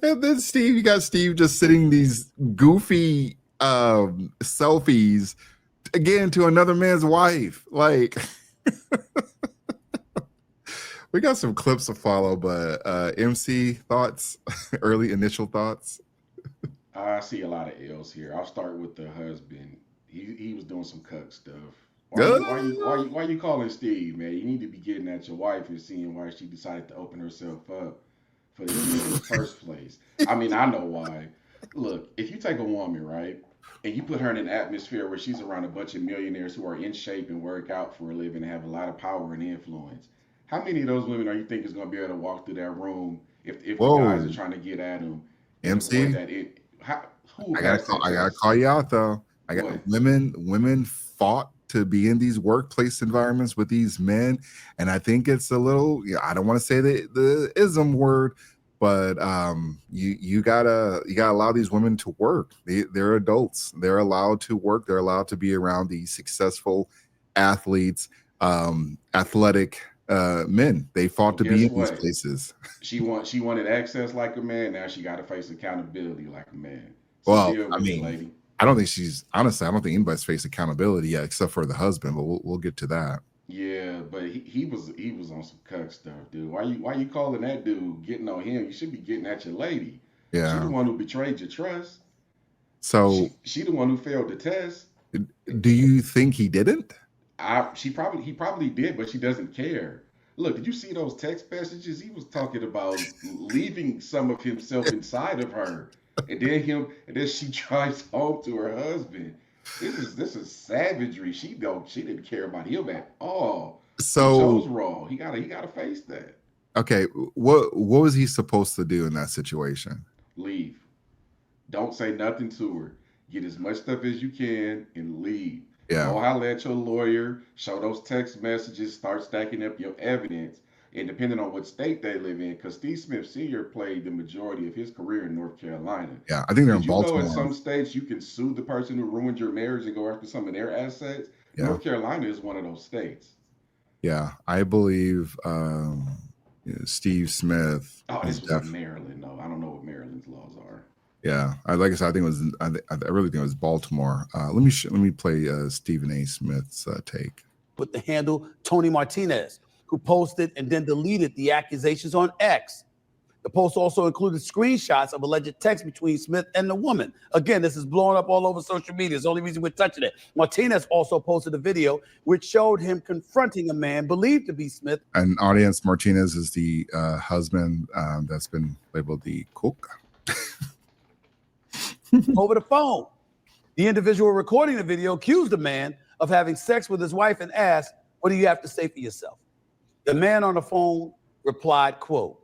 And then you got Steve just sitting these goofy selfies again to another man's wife. Like we got some clips to follow, but MC thoughts, early initial thoughts. I see a lot of L's here. I'll start with the husband. He was doing some cuck stuff. Why you calling Steve, man? You need to be getting at your wife and seeing why she decided to open herself up for this in the first place. I mean, I know why. Look, if you take a woman, right, and you put her in an atmosphere where she's around a bunch of millionaires who are in shape and work out for a living and have a lot of power and influence, how many of those women are you think is going to be able to walk through that room if the guys are Whoa, trying to get at them and avoid MC. that? Who I gotta passed call. that I gotta test? call you out though. I got What? women fought to be in these workplace environments with these men, and I think it's a little. Yeah, I don't want to say the ism word, but you gotta allow these women to work. They're adults. They're allowed to work. They're allowed to be around these successful athletes, athletic men. They fought Well, to be guess in these what? places. She wanted access like a man. Now she got to face accountability like a man. So Well, deal I with it, mean, lady. I don't think she's honestly. I don't think anybody's faced accountability yet, except for the husband. But we'll get to that. Yeah, but he was on some cuck stuff, dude. Why you calling that dude getting on him? You should be getting at your lady. She the Yeah. one who betrayed your trust. So, She the one who failed the test. do you think he didn't? He probably did, but she doesn't care. Look, did you see those text messages? He was talking about leaving some of himself inside of her, and then she drives home to her husband. This is savagery. She didn't care about him at all. He So, chose wrong. He gotta face that. okay, what was he supposed to do in that situation? Leave. Don't say nothing to her. Get as much stuff as you can and leave. Yeah. Go holler at your lawyer, show those text messages, start stacking up your evidence. And depending on what state they live in, because Steve Smith Sr. played the majority of his career in North Carolina. Yeah, I think they're in Did you know in Baltimore. some states you can sue the person who ruined your marriage and go after some of their assets? Yeah. North Carolina is one of those states. Yeah, I believe Steve Smith Oh, is this was in definitely. Maryland. No, I don't know what Maryland's laws are. Yeah, like I said, I think it was. I really think it was Baltimore. Let me play Stephen A. Smith's take. With the handle Tony Martinez, who posted and then deleted the accusations on X. The post also included screenshots of alleged text between Smith and the woman. Again, this is blowing up all over social media. It's the only reason we're touching it. Martinez also posted a video which showed him confronting a man believed to be Smith. And audience, Martinez is the husband that's been labeled the cook. Over the phone. The individual recording the video accused the man of having sex with his wife and asked, "What do you have to say for yourself?" The man on the phone replied, quote,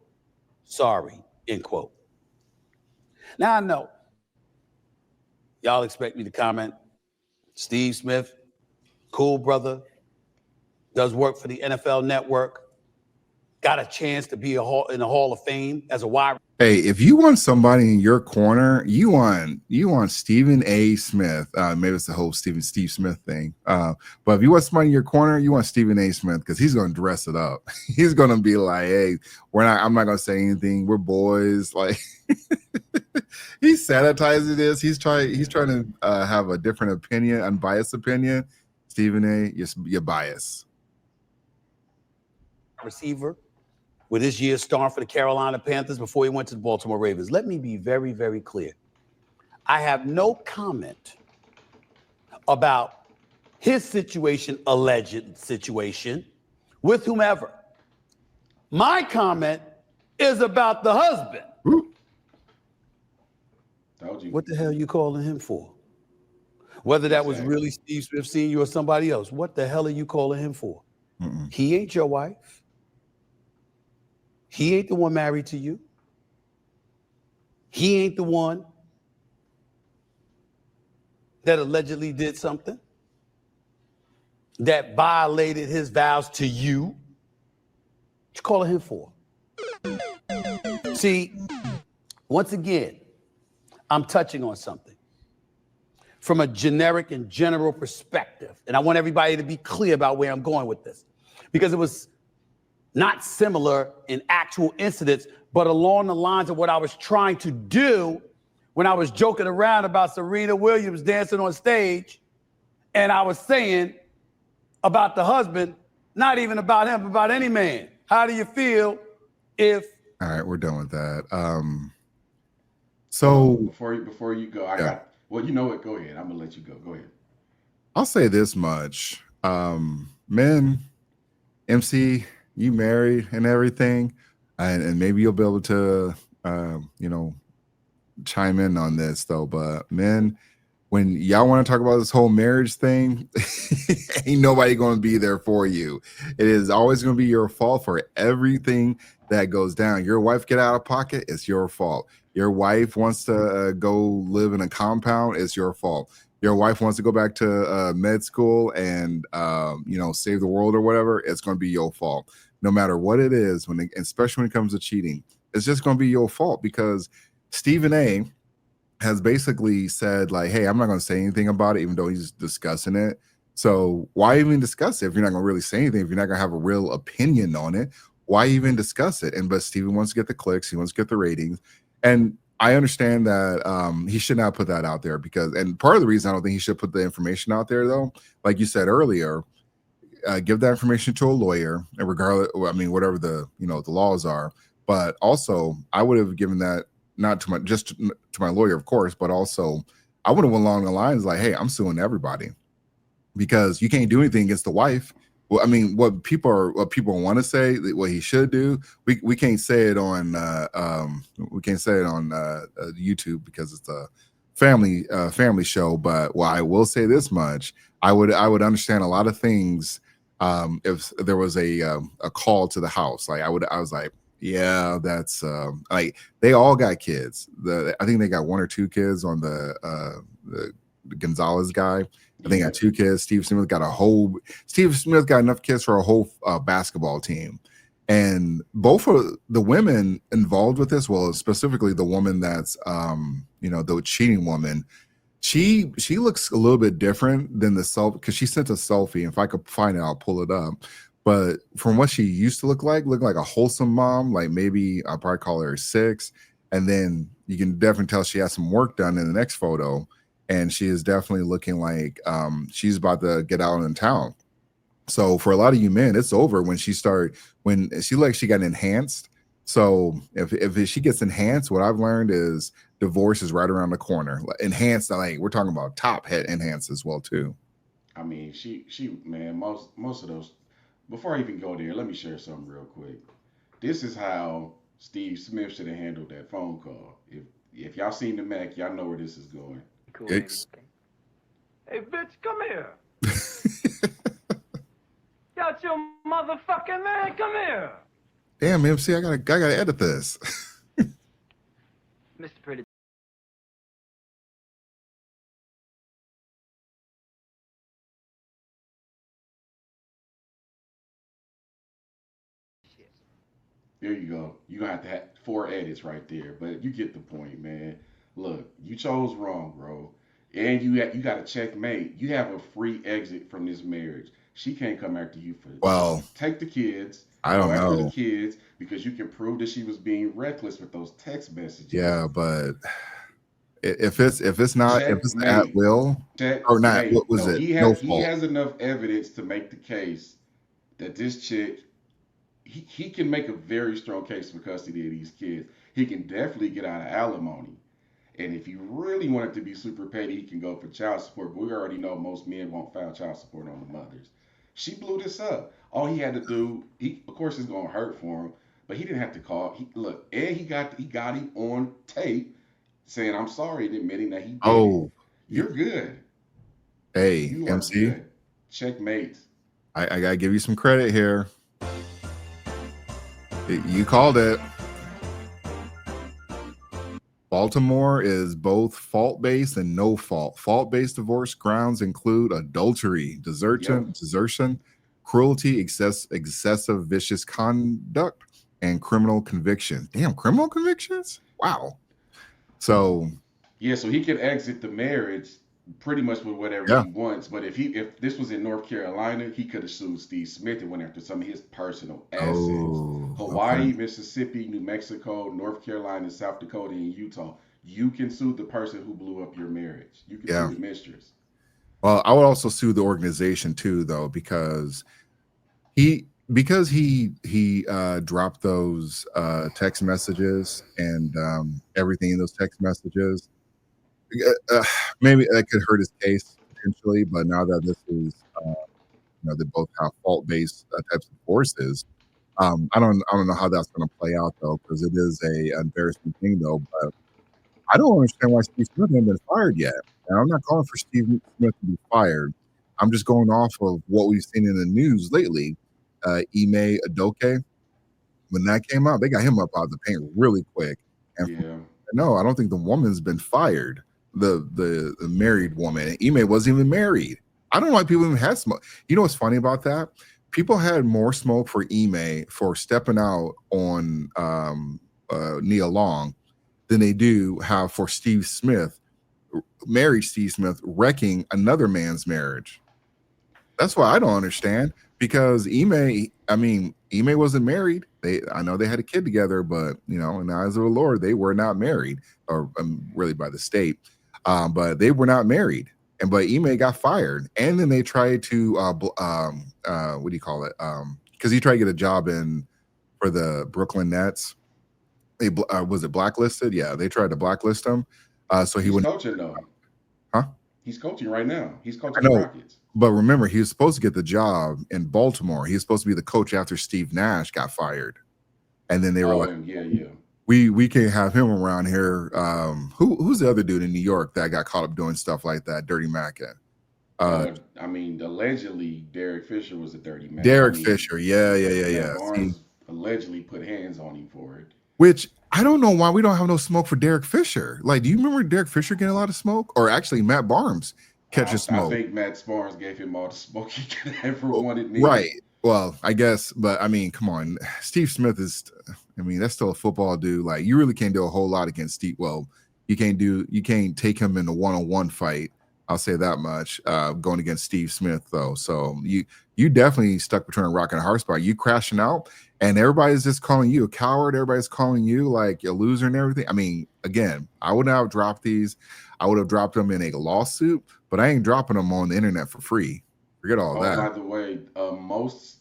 "Sorry," end quote. Now I know y'all expect me to comment. Steve Smith, cool brother, does work for the NFL Network, got a chance to be in the Hall of Fame as a wide. Hey, if you want somebody in your corner, you want Stephen A. Smith. Maybe it's the whole Steve Smith thing. But if you want somebody in your corner, you want Stephen A. Smith because he's going to dress it up. He's going to be like, "Hey, I'm not going to say anything. We're boys." Like he's sanitizing this. He's trying to have a different opinion, unbiased opinion. Stephen A., you're biased. Receiver with his year starting for the Carolina Panthers before he went to the Baltimore Ravens. Let me be very, very clear. I have no comment about his situation, alleged situation, with whomever. My comment is about the husband. Told you. What the hell are you calling him for? Whether that was really Steve Smith Sr. or somebody else, what the hell are you calling him for? He ain't your wife. He ain't the one married to you. He ain't the one that allegedly did something that violated his vows to you. What you calling him for? See, once again, I'm touching on something from a generic and general perspective. And I want everybody to be clear about where I'm going with this, because it was not similar in actual incidents, but along the lines of what I was trying to do when I was joking around about Serena Williams dancing on stage. And I was saying about the husband, not even about him, but about any man. How do you feel if... All right, we're done with that. So before you go, I got, well, you know what? Go ahead. I'm gonna let you go. Go ahead. I'll say this much. Men, MC, you married and everything, and maybe you'll be able to chime in on this though. But men, when y'all want to talk about this whole marriage thing, ain't nobody going to be there for you. It is always going to be your fault for everything that goes down. Your wife get out of pocket, it's your fault. Your wife wants to go live in a compound, it's your fault. Your wife wants to go back to med school and save the world or whatever, it's going to be your fault. No matter what it is, especially when it comes to cheating, it's just going to be your fault, because Stephen A. has basically said, like, hey, I'm not going to say anything about it, even though he's discussing it. So why even discuss it if you're not going to really say anything? If you're not going to have a real opinion on it, why even discuss it? But Stephen wants to get the clicks, he wants to get the ratings, and I understand that he should not put that out there, and part of the reason I don't think he should put the information out there, though, like you said earlier, give that information to a lawyer, and regardless, whatever the laws are. But also, I would have given that not to my lawyer, of course, but also I would have went along the lines like, hey, I'm suing everybody, because you can't do anything against the wife. Well, what people want to say, what he should do, we can't say it on YouTube because it's a family show. But I will say this much: I would understand a lot of things if there was a call to the house. I was like, yeah, that's like they all got kids. I think they got one or two kids on the Gonzalez guy. I think got two kids. Steve Smith got enough kids for a whole basketball team. And both of the women involved with this, well, specifically the woman that's the cheating woman, she looks a little bit different than the selfie, because she sent a selfie. If I could find it, I'll pull it up. but from what she used to look like a wholesome mom. Like maybe I'll probably call her 6, and then you can definitely tell she has some work done in the next photo, and she is definitely looking like she's about to get out in town. So for a lot of you men, it's over when she got enhanced. So if she gets enhanced, what I've learned is divorce is right around the corner. Enhanced, like we're talking about top head enhanced as well too. I mean, she man, most of those. Before I even go there, let me share something real quick. This is how Steve Smith should have handled that phone call. If y'all seen the Mac, y'all know where this is going. It's Hey, bitch, come here. Got your motherfucking man. Come here. damn MC, I gotta edit this. Mr. Pretty. There you go. You gonna have to have 4 edits right there, but you get the point, man. Look, you chose wrong, bro, and you got a checkmate. You have a free exit from this marriage. She can't come after you for Well, take the kids. I Go don't after the know. kids because you can prove that she was being reckless with those text messages. Yeah, but if it's at Checkmate. will or not, Checkmate. what was No, it? he No has he fault. has enough evidence to make the case that this chick he can make a very strong case for custody of these kids. He can definitely get out of alimony. And if he really wanted to be super petty, he can go for child support. But we already know most men won't file child support on the mothers. She blew this up. All he had to do, he of course it's gonna hurt for him, but he didn't have to call. Look, and he got him on tape saying I'm sorry and admitting that he did it. Oh, You're good. hey, You are MC, good. Checkmate. I gotta give you some credit here. You called it. Baltimore is both fault-based and no fault. Fault-based divorce grounds include adultery, Yep. desertion, cruelty, excessive vicious conduct, and criminal conviction. Damn, criminal convictions? Wow. So Yeah, so he can exit the marriage pretty much with whatever yeah. he wants. But if this was in North Carolina, he could have sued Steve Smith and went after some of his personal assets. Oh, okay. Hawaii, Mississippi, New Mexico, North Carolina, South Dakota, and Utah. You can sue the person who blew up your marriage. You can sue Yeah. the mistress. Well, I would also sue the organization too, though, because he dropped those text messages and everything in those text messages. Maybe that could hurt his case potentially, but now that this is they both have fault-based types of divorces, I don't know how that's going to play out though, because it is a embarrassing thing though. But I don't understand why Steve Smith hasn't been fired yet. And I'm not calling for Steve Smith to be fired. I'm just going off of what we've seen in the news lately. Ime Adoke, when that came out, they got him up out of the paint really quick. And Yeah. no, I don't think the woman's been fired. The married woman, Ime wasn't even married. I don't know why people even had smoke. You know what's funny about that? People had more smoke for Ime for stepping out on Nia Long than they do have for Steve Smith, married Steve Smith, wrecking another man's marriage. That's why I don't understand. Because Ime wasn't married. I know they had a kid together, but in the eyes of the Lord, they were not married, or really by the state. But they were not married. But Ime got fired, and then they tried to what do you call it? Because he tried to get a job for the Brooklyn Nets. They was it blacklisted? Yeah, they tried to blacklist him. So he He's wouldn't. coaching though. Huh? He's coaching right now. He's I coaching the know, Rockets. but remember, he was supposed to get the job in Baltimore. He was supposed to be the coach after Steve Nash got fired, and then they were Oh, like, and yeah. "We can't have him around here." Who's the other dude in New York that got caught up doing stuff like that? Dirty Mac. Allegedly Derek Fisher was a dirty Mac. Derek Fisher. Yeah. Matt See, Barnes allegedly put hands on him for it. which I don't know why we don't have no smoke for Derek Fisher. Like, do you remember Derek Fisher getting a lot of smoke, or actually Matt Barnes catches I smoke? think Matt Barnes gave him all the smoke he could ever wanted. Right. Well, I guess, but I mean, come on. Steve Smith is, that's still a football dude. Like, you really can't do a whole lot against Steve. Well, you can't take him in a one-on-one fight I'll say that much. Going against Steve Smith, though, so you definitely stuck between a rock and a hard spot. You crashing out, and everybody's just calling you a coward. Everybody's calling you like a loser and everything. I mean, again, I would not have dropped these. I would have dropped them in a lawsuit, but I ain't dropping them on the internet for free. Forget all Oh, that. by the way, almost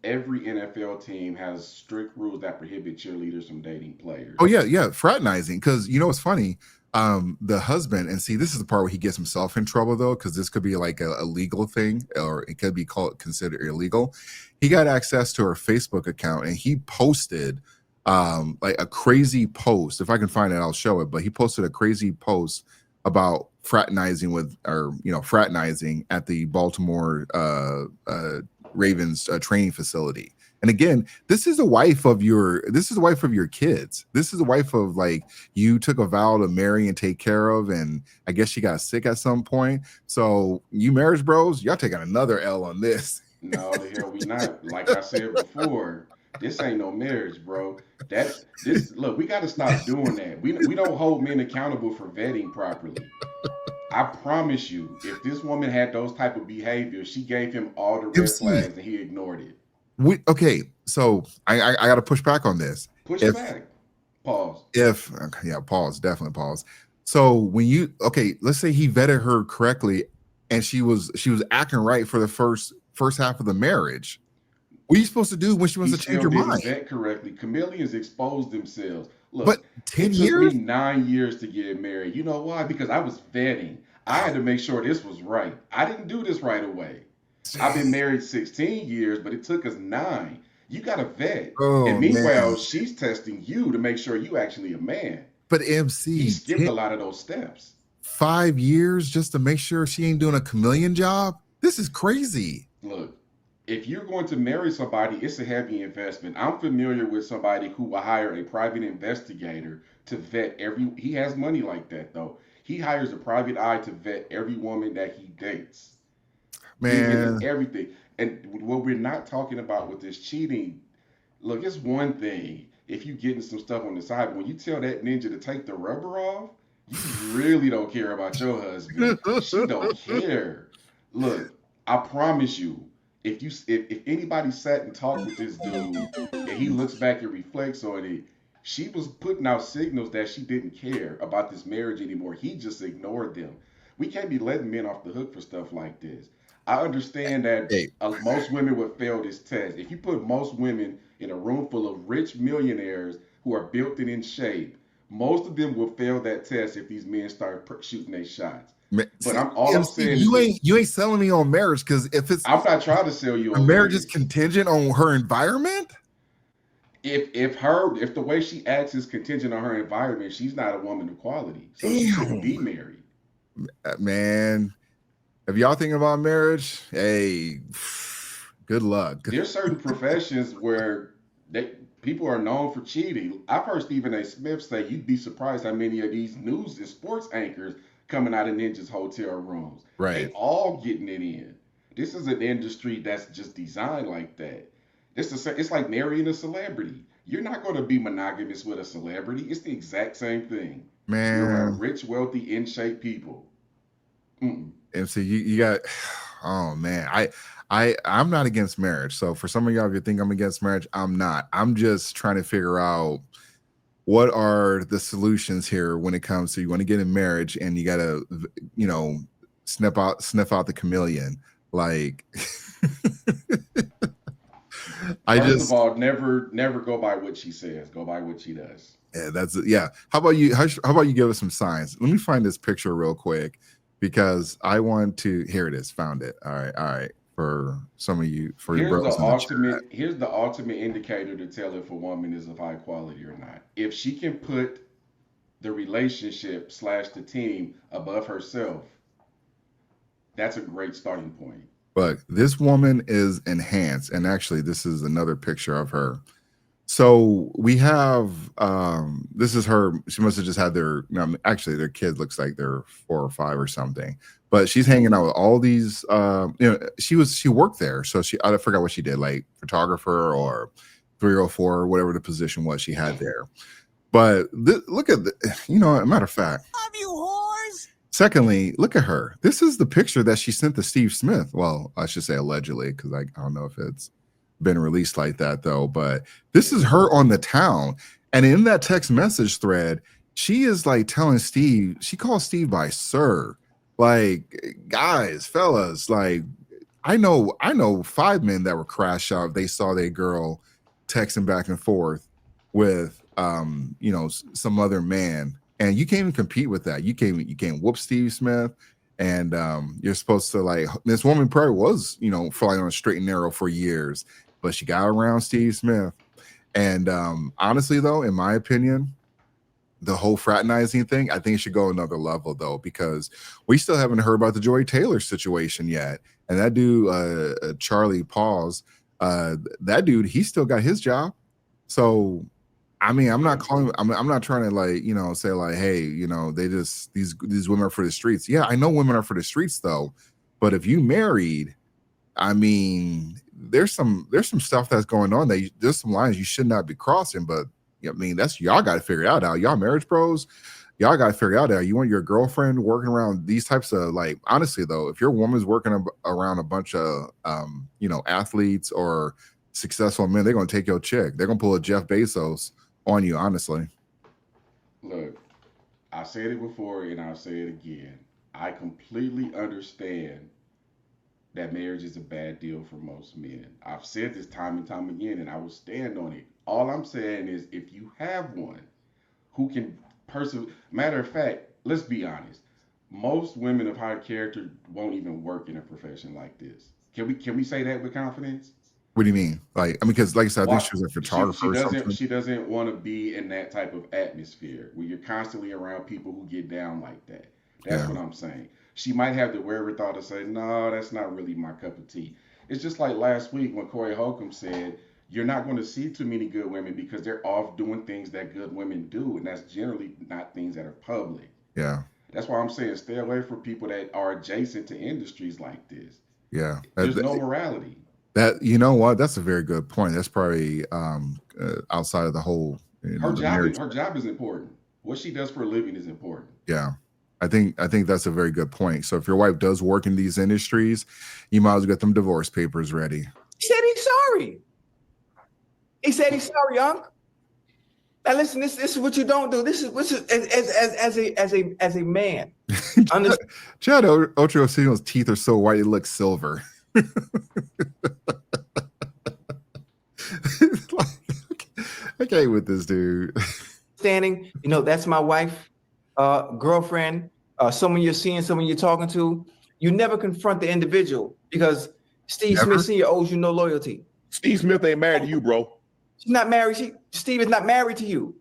every NFL team has strict rules that prohibit cheerleaders from dating players. Oh yeah, fraternizing. Because you know what's funny? The husband, and see, this is the part where he gets himself in trouble though, because this could be like a legal thing, or it could be considered illegal. He got access to her Facebook account, and he posted like a crazy post. If I can find it, I'll show it. But he posted a crazy post about fraternizing fraternizing at the Baltimore Ravens training facility. And again, this is the wife of your kids. This is the wife of, like, you took a vow to marry and take care of, and I guess she got sick at some point. So you marriage bros, y'all taking another L on this. No, the hell we not. Like I said before, this ain't no marriage, bro. Look, we got to stop doing that. We don't hold men accountable for vetting properly. I promise you, if this woman had those type of behaviors, she gave him all the red flags and he ignored it. Okay, so I got to push back on this. Push back. Pause. Pause. Definitely pause. So when let's say he vetted her correctly, and she was acting right for the first half of the marriage. What are you supposed to do when she wants to change her mind? Vet correctly. Chameleons expose themselves. Look, but 10 years? It took me 9 years to get married. You know why? Because I was vetting. I had to make sure this was right. I didn't do this right away. I've been married 16 years, but it took us 9. You got to vet. And meanwhile, she's testing you to make sure you actually a man. But MC, he skipped a lot of those steps. 5 years just to make sure she ain't doing a chameleon job? This is crazy. Look, if you're going to marry somebody, it's a heavy investment. I'm familiar with somebody who will hire a private investigator to vet he has money like that, though. He hires a private eye to vet every woman that he dates. Man, everything. And what we're not talking about with this cheating, look, it's one thing if you getting some stuff on the side, but when you tell that ninja to take the rubber off, you really don't care about your husband. She don't care. Look, I promise you, if anybody sat and talked with this dude and he looks back and reflects on it, she was putting out signals that she didn't care about this marriage anymore. He just ignored them. We can't be letting men off the hook for stuff like this. I understand that most women would fail this test. If you put most women in a room full of rich millionaires who are built and in shape, most of them will fail that test if these men start shooting their shots. But I'm saying you ain't selling me on marriage, because I'm not trying to sell you on marriage is contingent on her environment. If the way she acts is contingent on her environment, she's not a woman of quality, so she shouldn't be married. Man, if y'all thinking about marriage, hey, good luck. There's certain professions where people are known for cheating. I've heard Stephen A. Smith say you'd be surprised how many of these news and sports anchors coming out of ninjas' hotel rooms. Right. They all getting it in. This is an industry that's just designed like that. It's like marrying a celebrity. You're not going to be monogamous with a celebrity. It's the exact same thing. Man. You're around rich, wealthy, in-shape people. And so you got, oh man, I'm not against marriage. So for some of y'all, if you think I'm against marriage, I'm not. I'm just trying to figure out what are the solutions here when it comes to, you want to get in marriage and you got to, sniff out the chameleon. Like, First of all, never go by what she says. Go by what she does. Yeah, How about you give us some signs? Let me find this picture real quick, because I want to. Here it is. Found it. All right. For some of you, here's the ultimate indicator to tell if a woman is of high quality or not. If she can put the relationship / the team above herself, that's a great starting point. But this woman is enhanced, and actually, this is another picture of her. So we have this is her. She must have just had actually their kid looks like they're 4 or 5 or something. But she's hanging out with all these. She worked there, so I forgot what she did, like photographer or 304 or whatever the position was she had there. But look at matter of fact. Love you, whores. Secondly, look at her. This is the picture that she sent to Steve Smith. Well, I should say allegedly, because I don't know if it's been released like that though. But this is her on the town, and in that text message thread, she is like telling Steve. She calls Steve by sir. Like, guys, fellas, like I know 5 men that would crash out if they saw their girl texting back and forth with some other man, and you can't even compete with that. You can't whoop Steve Smith, and you're supposed to, like, this woman probably was flying on a straight and narrow for years, but she got around Steve Smith. And honestly though, in my opinion, the whole fraternizing thing, I think it should go another level though, because we still haven't heard about the Joy Taylor situation yet. And that dude, Charlie Pauls, that dude, he still got his job. So, I mean, I'm not calling. I'm not trying to, like, say like, hey, they just these women are for the streets. Yeah, I know women are for the streets though, but if you married, I mean, there's some stuff that's going on that there's some lines you should not be crossing. But I mean, that's y'all got to figure it out. Y'all marriage pros, y'all got to figure out that you want your girlfriend working around these types of, like, honestly though, if your woman's working around a bunch of athletes or successful men, they're gonna take your chick. They're gonna pull a Jeff Bezos on you, honestly. Look, I said it before and I'll say it again. I completely understand that marriage is a bad deal for most men. I've said this time and time again, and I will stand on it. All I'm saying is, if you have one who can matter of fact, let's be honest. Most women of high character won't even work in a profession like this. Can we say that with confidence? What do you mean? Like, I mean, because like I said, I think she was a She photographer or something. she doesn't want to be in that type of atmosphere where you're constantly around people who get down like that. That's Yeah. what I'm saying. She might have the wherewithal to say, no, that's not really my cup of tea. It's just like last week when Corey Holcomb said, you're not going to see too many good women because they're off doing things that good women do, and that's generally not things that are public. Yeah. That's why I'm saying stay away from people that are adjacent to industries like this. Yeah. There's no morality. That, you know what? That's a very good point. That's probably outside of the whole, Her the job marriage. her job is important. What she does for a living is important. Yeah. I think that's a very good point. So if your wife does work in these industries, you might as well get them divorce papers ready. He said he's sorry. He said he's sorry, Unc. Now listen, this is what you don't do. This is as a man. Chad Ochocinco's teeth are so white it looks silver. Okay, with this dude. Standing, that's my wife, girlfriend, someone you're seeing, someone you're talking to. You never confront the individual because Steve Smith Sr. owes you no loyalty. Steve Smith ain't married to you, bro. She's not married. Steve is not married to you.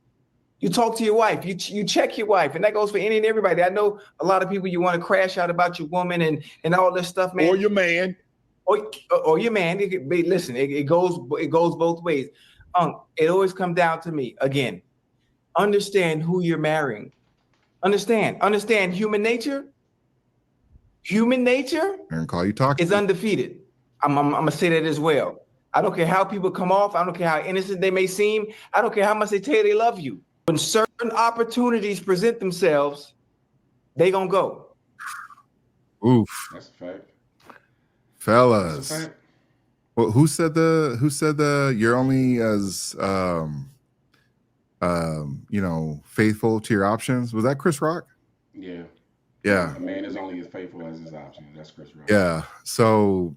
You talk to your wife. You check your wife, and that goes for any and everybody. I know a lot of people, you want to crash out about your woman and all this stuff, man. Or your man. Or your man. Listen, it goes both ways. It always comes down to me again. Understand who you're marrying. Understand human nature. Human nature call you toxic. is undefeated. I'm gonna say that as well. I don't care how people come off. I don't care how innocent they may seem. I don't care how much they tell you they love you. When certain opportunities present themselves, they gonna go. Oof. That's a fact. Fellas. That's a fact. Well, who said the you're only as faithful to your options? Was that Chris Rock? Yeah. Yeah. A man is only as faithful as his options. That's Chris Rock. Yeah. So,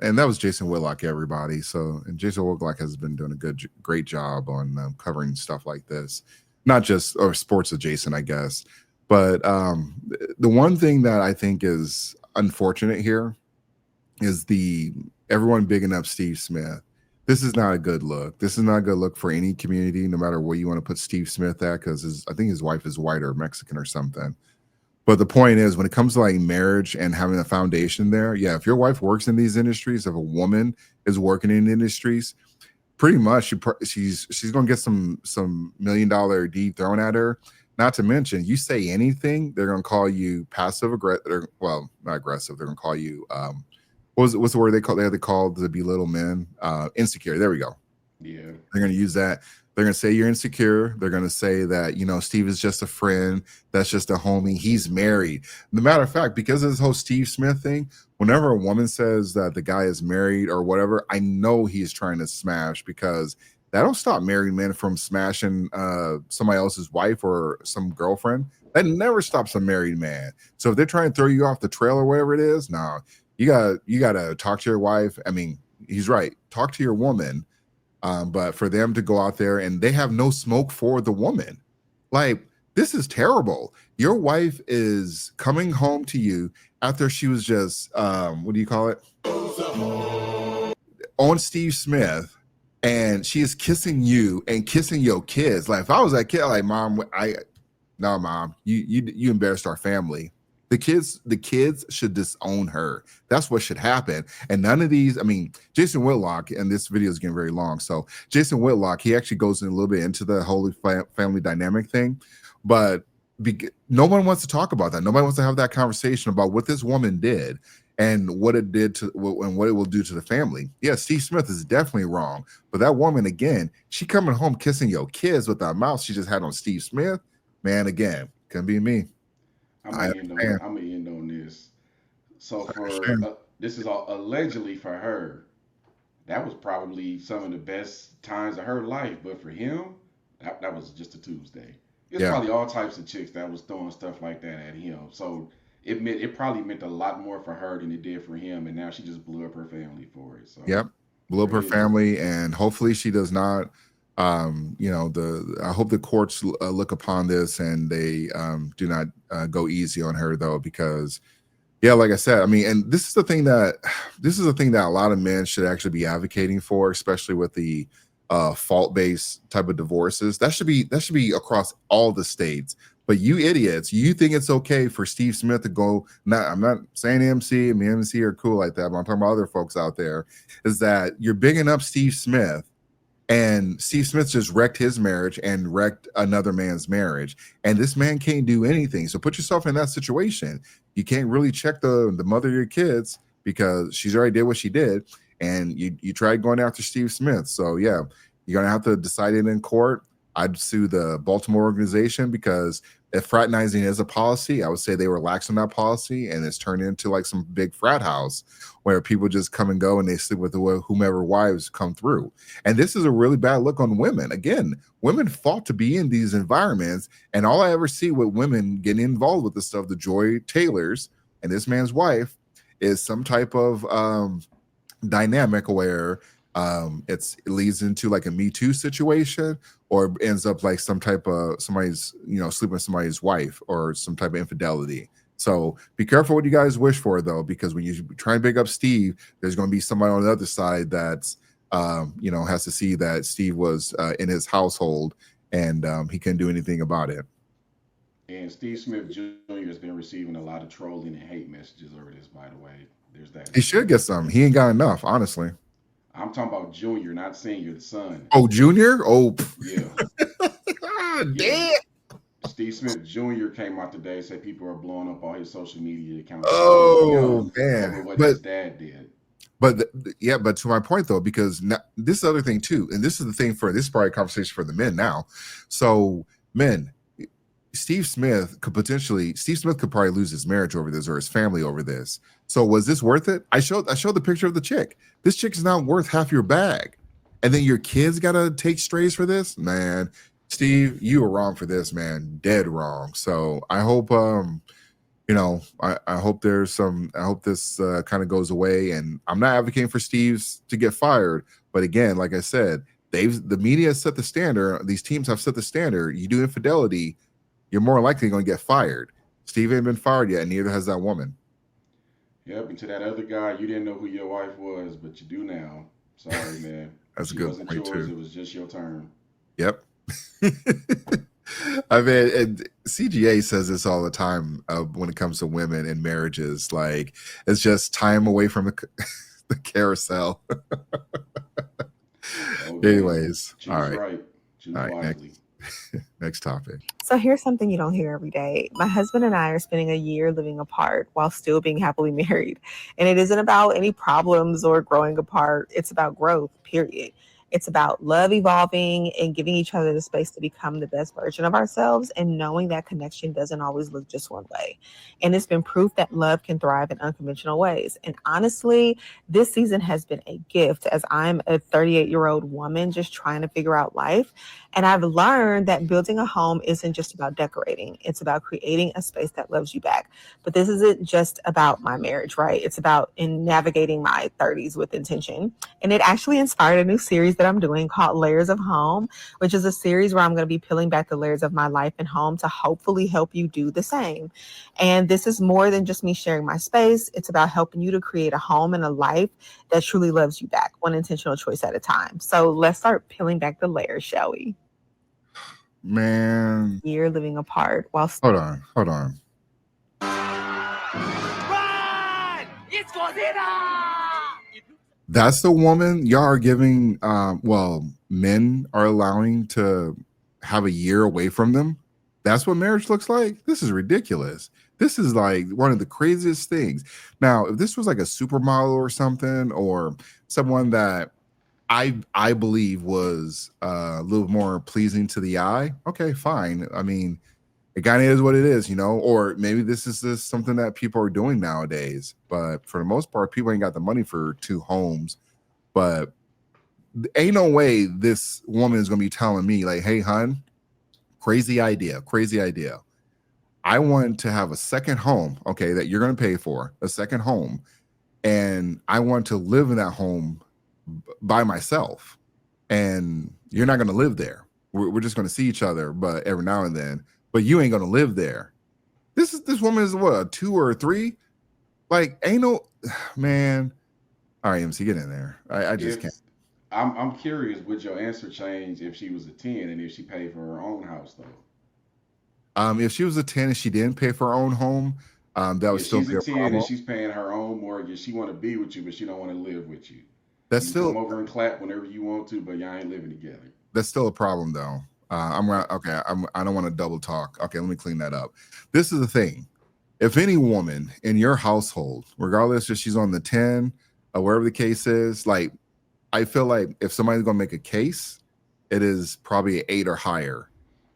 and that was Jason Whitlock, everybody. So, and Jason Whitlock has been doing a great job on covering stuff like this, not just or sports adjacent, I guess. But the one thing that I think is unfortunate here is everyone bigging up Steve Smith. This is not a good look. This is not a good look for any community, no matter where you want to put Steve Smith at, because I think his wife is white or Mexican or something. But the point is, when it comes to like marriage and having a foundation there, yeah, if your wife works in these industries, if a woman is working in industries, pretty much she's going to get some $1 million deed thrown at her. Not to mention, you say anything, they're going to call you passive aggressive. Well, not aggressive. They're going to call you what's the word they call to belittle men? Insecure. There we go. Yeah. They're going to use that. They're gonna say you're insecure. They're gonna say that, you know, Steve is just a friend. That's just a homie. He's married. The matter of fact, because of this whole Steve Smith thing, whenever a woman says that the guy is married or whatever, I know he's trying to smash, because that don't stop married men from smashing somebody else's wife or some girlfriend. That never stops a married man. So if they're trying to throw you off the trail or whatever it is, no, you gotta talk to your wife. I mean, he's right. Talk to your woman. But for them to go out there and they have no smoke for the woman, like, this is terrible. Your wife is coming home to you after she was just what do you call it, on Steve Smith, and she is kissing you and kissing your kids. Like, if I was that kid, like, mom, no, mom, you embarrassed our family. The kids should disown her. That's what should happen. And none of these, I mean, Jason Whitlock, and this video is getting very long. So Jason Whitlock, he actually goes in a little bit into the holy family dynamic thing, but no one wants to talk about that. Nobody wants to have that conversation about what this woman did and what it did to, and what it will do to the family. Yeah, Steve Smith is definitely wrong, but that woman, again, she coming home kissing your kids with that mouth she just had on Steve Smith, man, again, couldn't be me. I'm gonna end on this. So this is all allegedly for her. That was probably some of the best times of her life, but for him, that was just a Tuesday. It's probably all types of chicks that was throwing stuff like that at him. So it probably meant a lot more for her than it did for him, and now she just blew up her family for it. So blew up her family, and hopefully she does not. You know, I hope the courts look upon this and they do not go easy on her, though, because like I said, I mean, and this is the thing that a lot of men should actually be advocating for, especially with the fault-based type of divorces. That should be across all the states. But you idiots, you think it's okay for Steve Smith to go? I'm not saying MC and MC are cool like that, but I'm talking about other folks out there. Is that you're bigging up Steve Smith? And Steve Smith just wrecked his marriage and wrecked another man's marriage. And this man can't do anything. So put yourself in that situation. You can't really check the mother of your kids because she's already did what she did. And you tried going after Steve Smith. So, yeah, you're going to have to decide it in court. I'd sue the Baltimore organization, because if fraternizing is a policy, I would say they relax on that policy, and it's turned into like some big frat house where people just come and go and they sleep with whomever wives come through. And this is a really bad look on women. Again, women fought to be in these environments, and all I ever see with women getting involved with this stuff, the Joy Taylors and this man's wife, is some type of dynamic where it leads into like a Me Too situation, or ends up like some type of somebody's, sleeping with somebody's wife, or some type of infidelity. So be careful what you guys wish for, though, because when you try and big up Steve, there's going to be somebody on the other side that's has to see that Steve was in his household, and he couldn't do anything about it. And Steve Smith Jr. has been receiving a lot of trolling and hate messages over this, by the way. There's that. He should get some. He ain't got enough, honestly. I'm talking about Junior, not Senior, the son. Oh, Junior? Oh, yeah. Damn. Steve Smith Jr. came out today, said people are blowing up all his social media accounts. Oh, man. Over what his dad did. But but to my point, though, because this other thing too, and this is the thing for this is probably a conversation for the men now. So men, Steve Smith could probably lose his marriage over this, or his family over this. So was this worth it? I showed the picture of the chick. This chick is not worth half your bag, and then your kids gotta take strays for this, man. Steve, you were wrong for this, man. Dead wrong. So I hope I hope this kind of goes away. And I'm not advocating for Steve's to get fired, but again, like I said, the media has set the standard. These teams have set the standard. You do infidelity, you're more likely going to get fired. Steve ain't been fired yet, and neither has that woman. Yep, and to that other guy, you didn't know who your wife was, but you do now. Sorry, man. That's a good wasn't point, yours. too. It was just your turn. Yep. I mean, and CGA says this all the time when it comes to women and marriages. Like, it's just time away from the carousel. Anyways, Choose all right. right. Choose wisely. Next topic. So here's something you don't hear every day. My husband and I are spending a year living apart while still being happily married. And it isn't about any problems or growing apart. It's about growth, period. It's about love evolving and giving each other the space to become the best version of ourselves and knowing that connection doesn't always look just one way. And it's been proof that love can thrive in unconventional ways. And honestly, this season has been a gift as I'm a 38-year-old woman just trying to figure out life. And I've learned that building a home isn't just about decorating, it's about creating a space that loves you back. But this isn't just about my marriage, right? It's about in navigating my 30s with intention. And it actually inspired a new series that I'm doing called Layers of Home, which is a series where I'm going to be peeling back the layers of my life and home to hopefully help you do the same. And this is more than just me sharing my space. It's about helping you to create a home and a life that truly loves you back, one intentional choice at a time. So let's start peeling back the layers, shall we? Man, Year living apart while hold on. Run! It's Godzilla! That's the woman y'all are giving. Well, men are allowing to have a year away from them. That's what marriage looks like. This is ridiculous. This is like one of the craziest things. Now, if this was like a supermodel or something, or someone that I believe was a little more pleasing to the eye, okay, fine. I mean, it kind of is what it is, you know. Or maybe this is just something that people are doing nowadays. But for the most part, people ain't got the money for 2 homes. But ain't no way this woman is gonna be telling me like, "Hey, hun, crazy idea. I want to have a second home, okay, that you're gonna pay for, a second home, and I want to live in that home by myself, and you're not gonna live there. We're just gonna see each other, but every now and then. But you ain't gonna live there. This woman is what, a 2 or a 3? Like, ain't no man. All right, MC, get in there. I just If can't. I'm curious, would your answer change if she was a 10 and if she paid for her own house though? If she was a 10 and she didn't pay for her own home, that would If still she's be a a 10 and problem. she's paying her own mortgage, she want to be with you, but she don't want to live with you. That's You can come still over and clap whenever you want to, but y'all ain't living together. that's still a problem though. I'm gonna okay. I don't want to double talk. Okay, let me clean that up. This is the thing. If any woman in your household, regardless if she's on the 10 or wherever the case is, like I feel like if somebody's gonna make a case, it is probably an 8 or higher.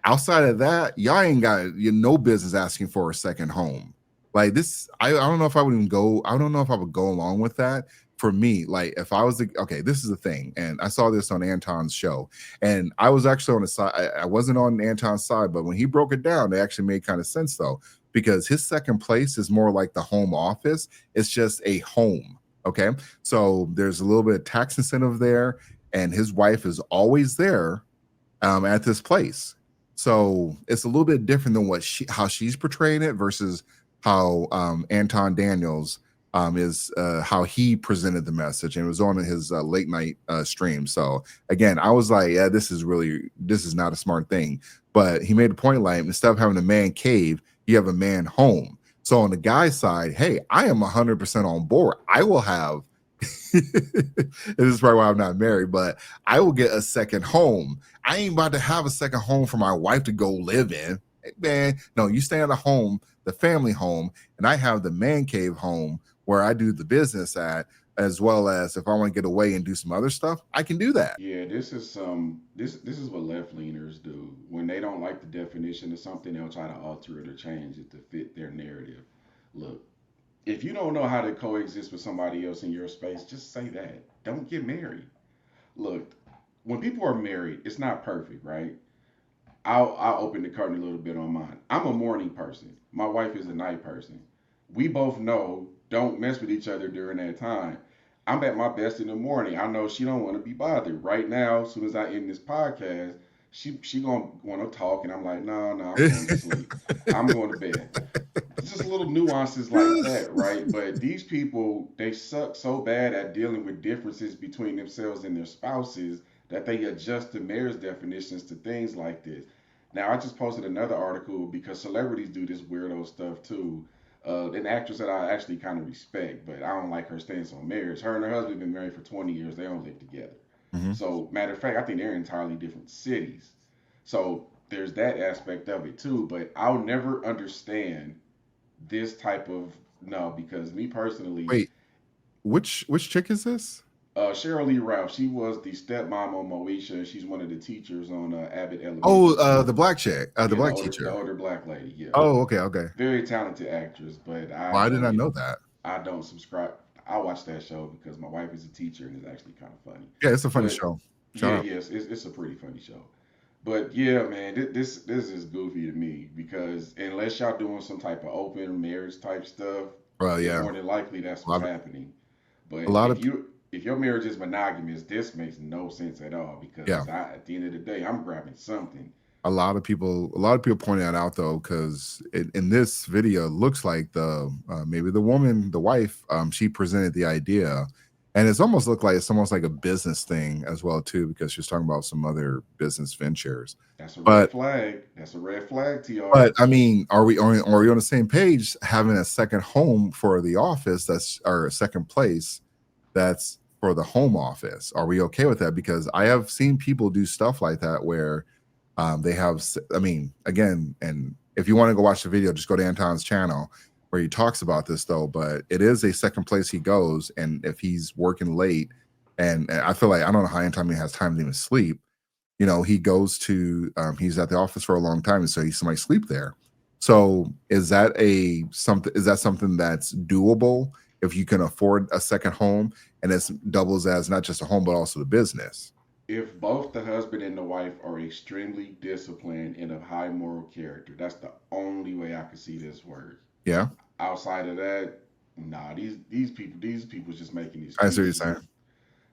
Outside of that, y'all ain't got no business asking for a second home. Like this, I don't know if I would even go. I don't know if I would go along with that. For me, like if I was okay, this is the thing, and I saw this on Anton's show, and I was actually on the side. I wasn't on Anton's side, but when he broke it down, it actually made kind of sense though, because his second place is more like the home office. It's just a home. Okay, so there's a little bit of tax incentive there, and his wife is always there at this place. So it's a little bit different than how she's portraying it versus how Anton Daniels is how he presented the message, and it was on his late night stream. So again, I was like, yeah, this is not a smart thing. But he made a point like instead of having a man cave, you have a man home. So on the guy's side, hey, I am 100% on board. I will have. This is probably why I'm not married, but I will get a second home. I ain't about to have a second home for my wife to go live in. Hey, man, no, you stay at the home, the family home, and I have the man cave home where I do the business at, as well as if I want to get away and do some other stuff, I can do that. Yeah, this is what left leaners do. When they don't like the definition of something, they'll try to alter it or change it to fit their narrative. Look, if you don't know how to coexist with somebody else in your space, just say that. Don't get married. Look, when people are married, it's not perfect, right? I'll open the curtain a little bit on mine. I'm a morning person. My wife is a night person. We both know don't mess with each other during that time. I'm at my best in the morning. I know she don't want to be bothered. Right now, as soon as I end this podcast, she gonna want to talk, and I'm like, no, no, I'm going to sleep. I'm going to bed. Just little nuances like that, right? But these people, they suck so bad at dealing with differences between themselves and their spouses that they adjust the marriage definitions to things like this. Now, I just posted another article because celebrities do this weirdo stuff too. An actress that I actually kind of respect, but I don't like her stance on marriage. Her and her husband have been married for 20 years. They don't live together. Mhm. So, matter of fact, I think they're in entirely different cities. So, there's that aspect of it too. But I'll never understand this type of no, because me personally, Wait, which chick is this? Cheryl Lee Ralph, she was the stepmom on Moesha, and she's one of the teachers on Abbott Elementary Oh, School. the black chick, the Yeah, black the teacher. older black lady. Yeah, Oh, okay, okay. very talented actress, but Oh, I did not know that. I don't subscribe. I watch that show because my wife is a teacher and it's actually kind of funny. Yeah, it's a funny But show. yeah, Shout out. yes, it's a pretty funny show. But yeah, man, this is goofy to me because unless y'all doing some type of open marriage type stuff, Well, then yeah, more than likely that's a what's lot of happening. a But lot of if your marriage is monogamous, this makes no sense at all yeah. because at the end of the day, I'm grabbing something. A lot of people pointing that out though, because in this video, it looks like the maybe the woman, the wife, she presented the idea, and it's almost like a business thing as well too, because she's talking about some other business ventures. That's a red But flag. That's a red flag, but TR. I mean, are we on the same page? Having a second home for the office, that's or a second place that's for the home office. Are we okay with that? Because I have seen people do stuff like that where they have, I mean, again, and if you want to go watch the video, just go to Anton's channel where he talks about this though. But it is a second place he goes, and if he's working late, and I feel like I don't know how Anton has time to even sleep. He goes to he's at the office for a long time, and so he might sleep there. So is that something that's doable if you can afford a second home and it doubles as not just a home but also the business? If both the husband and the wife are extremely disciplined and of high moral character, that's the only way I can see this work. Yeah, Outside of that, nah, these people just making I see what you're excuses. saying.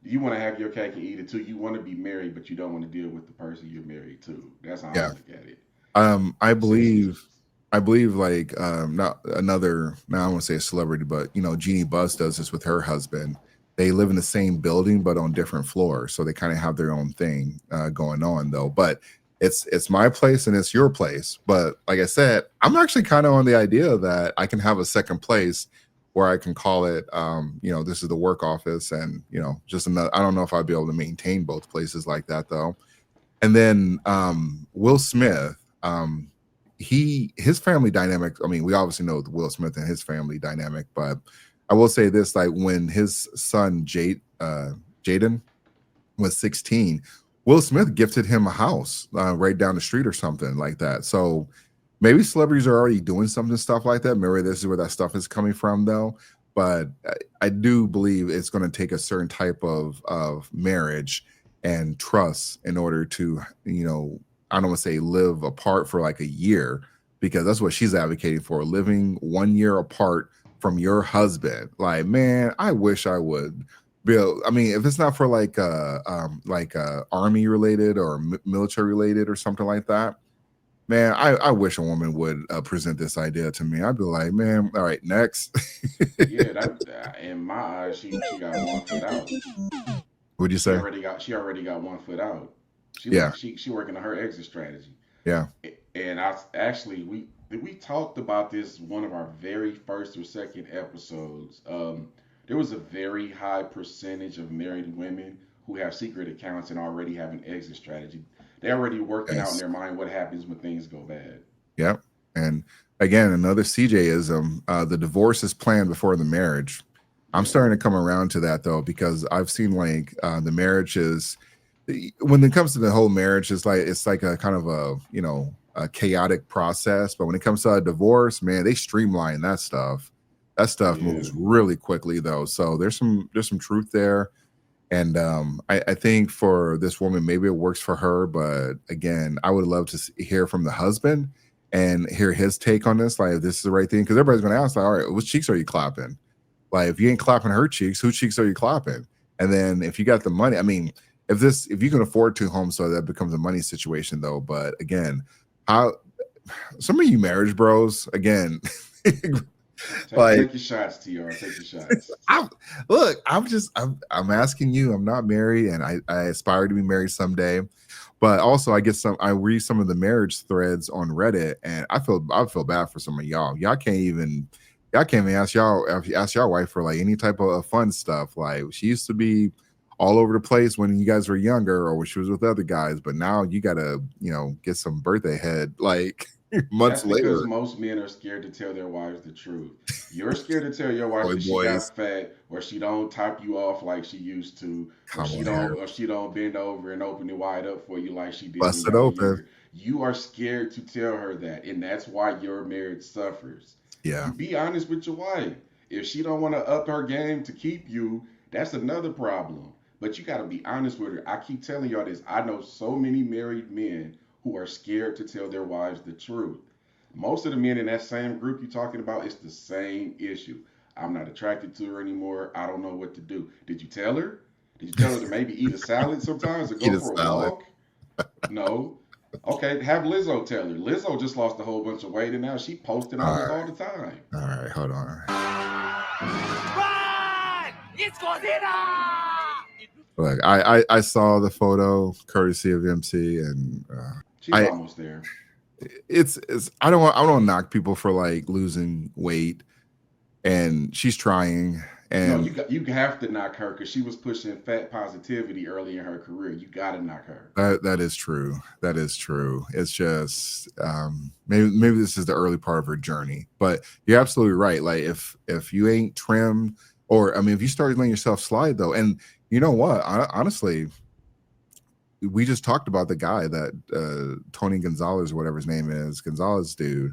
You want to have your cake and eat it too. You want to be married, but you don't want to deal with the person you're married to. That's how I Yeah. look at it. I So it's believe like not another now I won't say a celebrity, but Jeannie Buss does this with her husband. They live in the same building but on different floors, so they kind of have their own thing going on though. But it's my place and it's your place. But like I said, I'm actually kind of on the idea that I can have a second place where I can call it this is the work office, and just another. I don't know if I'd be able to maintain both places like that though. And then Will Smith, his family dynamic. I mean, we obviously know Will Smith and his family dynamic, but I will say this: like when his son Jaden was 16, Will Smith gifted him a house right down the street or something like that. So maybe celebrities are already doing stuff like that. Maybe this is where that stuff is coming from, though. But I do believe it's going to take a certain type of marriage and trust in order to, I don't want to say live apart for like a year, because that's what she's advocating for, living 1 year apart from your husband. Like, man, I wish I would. Bill, I mean, if it's not for like army related or military related or something like that, man, I wish a woman would present this idea to me. I'd be like, man, all right, next. yeah, that in my eyes, she got 1 foot out. Would you say? She already got 1 foot out. Yeah, She working on her exit strategy. yeah, And I actually we talked about this one of our very first or second episodes. There was a very high percentage of married women who have secret accounts and already have an exit strategy. They're already working out in yes, their mind what happens when things go bad. yep. And again, another CJism. The divorce is planned before the marriage. I'm Yeah. starting to come around to that though, because I've seen like the marriage is when it comes to the whole marriage, it's like a kind of a chaotic process. But when it comes to a divorce, man, they streamline that stuff. That stuff Yeah. moves really quickly though. So there's some truth there. And I think for this woman, maybe it works for her. But again, I would love to hear from the husband and hear his take on this. Like, if this is the right thing, because everybody's going to ask, like, all right, which cheeks are you clapping? Like, if you ain't clapping her cheeks, whose cheeks are you clapping? And then if you got the money, I mean, if you can afford two homes, so that becomes a money situation though. But again, how some of you marriage bros, again, like Take your shots, TR. Take your shots. I'm asking you. I'm not married, and I aspire to be married someday. But also, I read some of the marriage threads on Reddit, and I feel bad for some of y'all. Y'all can't even ask y'all wife for like any type of fun stuff. Like, she used to be all over the place when you guys were younger or when she was with other guys, but now you gotta get some birthday head. Like, months That's because later. most men are scared to tell their wives the truth. You're scared to tell your wife Boy, that she got boys, fat, or she don't top you off like she used to, come on here, or she don't bend over and open it wide up for you like she did when bust it y'all were open. younger. You are scared to tell her that, and that's why your marriage suffers. Yeah, You be honest with your wife. If she don't want to up her game to keep you, that's another problem. But you got to be honest with her. I keep telling y'all this. I know so many married men who are scared to tell their wives the truth. Most of the men in that same group you're talking about, it's the same issue. I'm not attracted to her anymore. I don't know what to do. Did you tell her? Did you tell her to maybe eat a salad sometimes or eat go a for a salad. walk? No. Okay, have Lizzo tell her. Lizzo just lost a whole bunch of weight and now she posting All on it right, all the time. all right, hold on. Run! It's Godzilla! Look, I saw the photo courtesy of MC, and She's I almost there. it's I don't want to knock people for like losing weight, and she's trying, No, and you have to knock her because she was pushing fat positivity early in her career. You got to knock her. that is true. That is true. It's just maybe this is the early part of her journey, but you're absolutely right. Like if you ain't trimmed, or I mean, if you start letting yourself slide though, and you know what, honestly, we just talked about the guy that Tony Gonzalez, or whatever his name is, Gonzalez dude.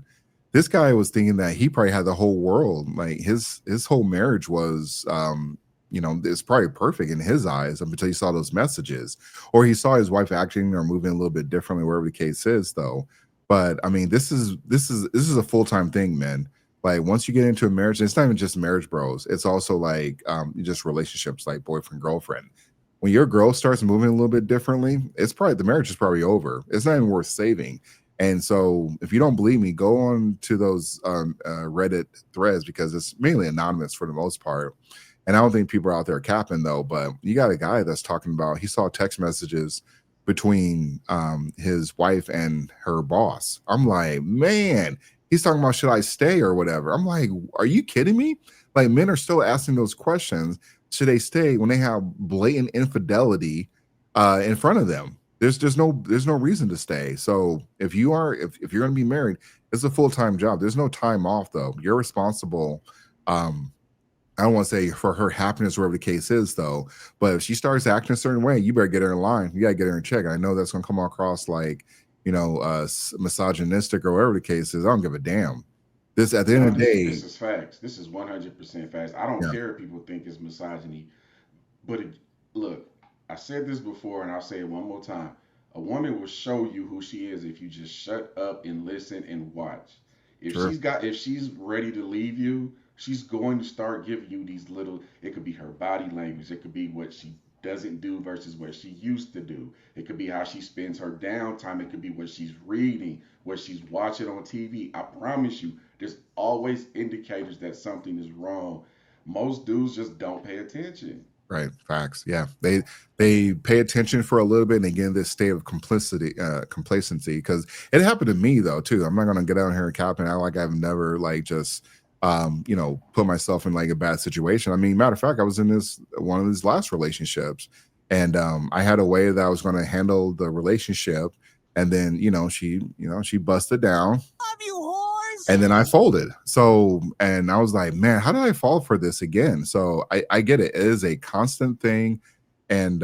This guy was thinking that he probably had the whole world. Like his whole marriage was, it's probably perfect in his eyes up until he saw those messages, or he saw his wife acting or moving a little bit differently, wherever the case is, though. But I mean, this is a full-time thing, man. Like once you get into a marriage, it's not even just marriage, bros. It's also like just relationships, like boyfriend, girlfriend. When your girl starts moving a little bit differently, it's probably the marriage is probably over. It's not even worth saving. And so, if you don't believe me, go on to those Reddit threads, because it's mainly anonymous for the most part. And I don't think people are out there capping though. But you got a guy that's talking about he saw text messages between his wife and her boss. I'm like, man, he's talking about should I stay or whatever. I'm like, are you kidding me? Like men are still asking those questions. Should they stay when they have blatant infidelity in front of them? There's no reason to stay. So if you're going to be married, it's a full-time job. There's no time off though. You're responsible. I don't want to say for her happiness, wherever the case is though, but if she starts acting a certain way, you better get her in line. You gotta get her in check. I know that's going to come across like, misogynistic or whatever the case is. I don't give a damn. This at the end No, of the day, this is facts. This is 100% facts. I don't yeah, care if people think it's misogyny, but look, I said this before and I'll say it one more time. A woman will show you who she is if you just shut up and listen and watch. sure. If she's ready to leave you, she's going to start giving you these little, it could be her body language, it could be what she doesn't do versus what she used to do. It could be how she spends her downtime. It could be what she's reading, what she's watching on TV. I promise you, there's always indicators that something is wrong. Most dudes just don't pay attention. Right. Facts. Yeah. They pay attention for a little bit and they get in this state of complacency. Because it happened to me though, too. I'm not gonna get out here and cap and act like I've never like just put myself in like a bad situation. I mean, matter of fact, I was in one of these last relationships, and I had a way that I was gonna handle the relationship, and then she busted down. Love you, whores! And then I folded. So, and I was like, man, how did I fall for this again? So I get it. It is a constant thing. And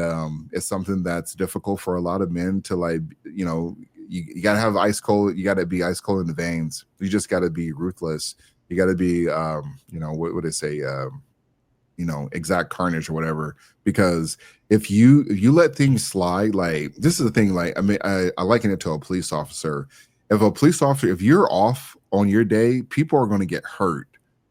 it's something that's difficult for a lot of men to like, you got to have ice cold. You got to be ice cold in the veins. You just got to be ruthless. You got to be, what would it say? Exact carnage or whatever. Because if you let things slide, like this is the thing, like, I mean, I liken it to a police officer. If you're off on your day, people are going to get hurt.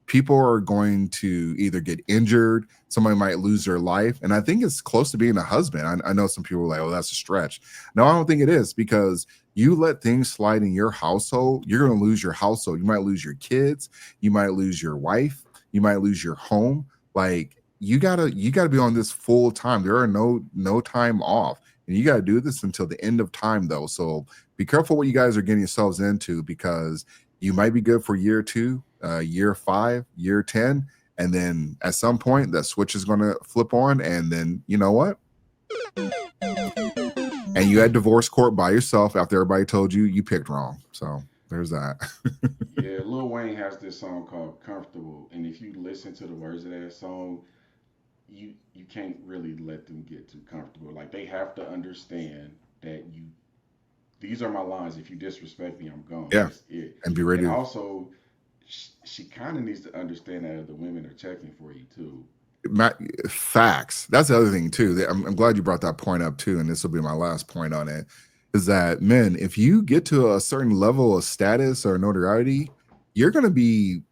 People are going to either get injured. Somebody might lose their life. And I think it's close to being a husband. I know some people are like, oh, that's a stretch. No, I don't think it is, because you let things slide in your household, you're going to lose your household. You might lose your kids. You might lose your wife. You might lose your home. Like you gotta be on this full time. There are no time off. And you got to do this until the end of time, though. So be careful what you guys are getting yourselves into, because you might be good for year 2, year 5, year 10. And then at some point, that switch is going to flip on. And then, you know what? And you had divorce court by yourself after everybody told you picked wrong. So there's that. Yeah, Lil Wayne has this song called "Comfortable," and if you listen to the words of that song, you can't really let them get too comfortable. Like they have to understand that these are my lines. If you disrespect me, I'm gone. Yeah, That's it. and be And ready. also, she kind of needs to understand that the women are checking for you too. Ma- Facts. That's the other thing too. I'm glad you brought that point up too, and this will be my last point on it. Is that men, if you get to a certain level of status or notoriety, you're gonna be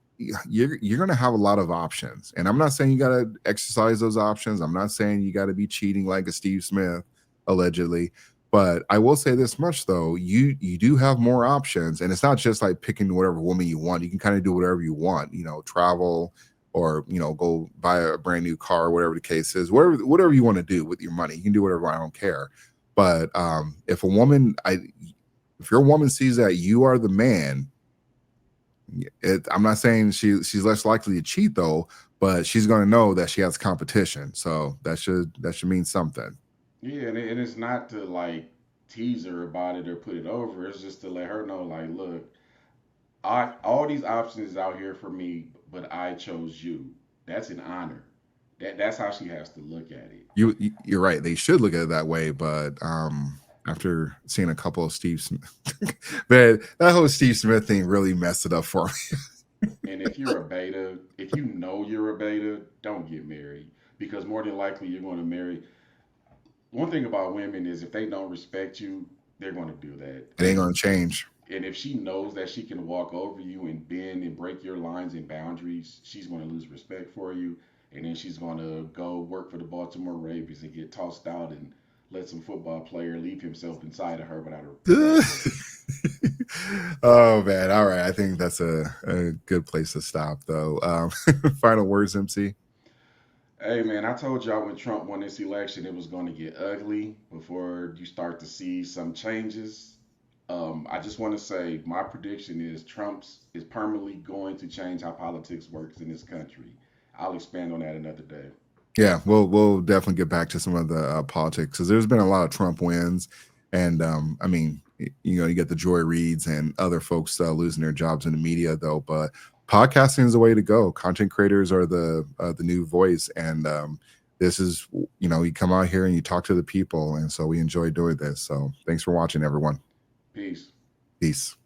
you're gonna have a lot of options. And I'm not saying you gotta exercise those options. I'm not saying you gotta be cheating like a Steve Smith, allegedly. But I will say this much though, you do have more options, and it's not just like picking whatever woman you want. You can kind of do whatever you want, travel, or go buy a brand new car, whatever the case is, whatever you want to do with your money. You can do whatever. I don't care. But if your woman sees that you are the man, I'm not saying she's less likely to cheat though, but she's going to know that she has competition. So that should mean something. Yeah, and it's not to like tease her about it or put it over. It's just to let her know, like, look, all these options out here for me, but I chose you. That's an honor. That's how she has to look at it. You're right. They should look at it that way, but after seeing a couple of Steve Smith, man, that whole Steve Smith thing really messed it up for me. And if you're a beta, if you know you're a beta, don't get married because more than likely you're going to marry. One thing about women is if they don't respect you, they're going to do that. It ain't gonna change. And if she knows that she can walk over you and bend and break your lines and boundaries, she's going to lose respect for you. And then she's going to go work for the Baltimore Ravens and get tossed out and let some football player leave himself inside of her without her permission. Oh man, all right. I think that's a good place to stop, though. Final words, MC. Hey man, I told y'all when Trump won this election, it was going to get ugly before you start to see some changes. I just want to say my prediction is Trump's is permanently going to change how politics works in this country. I'll expand on that another day. Yeah, we'll definitely get back to some of the politics because there's been a lot of Trump wins, and I mean, you get the Joy Reids and other folks losing their jobs in the media, though. But podcasting is the way to go. Content creators are the new voice, and this is you come out here and you talk to the people, and so we enjoy doing this. So thanks for watching, everyone. Peace. Peace.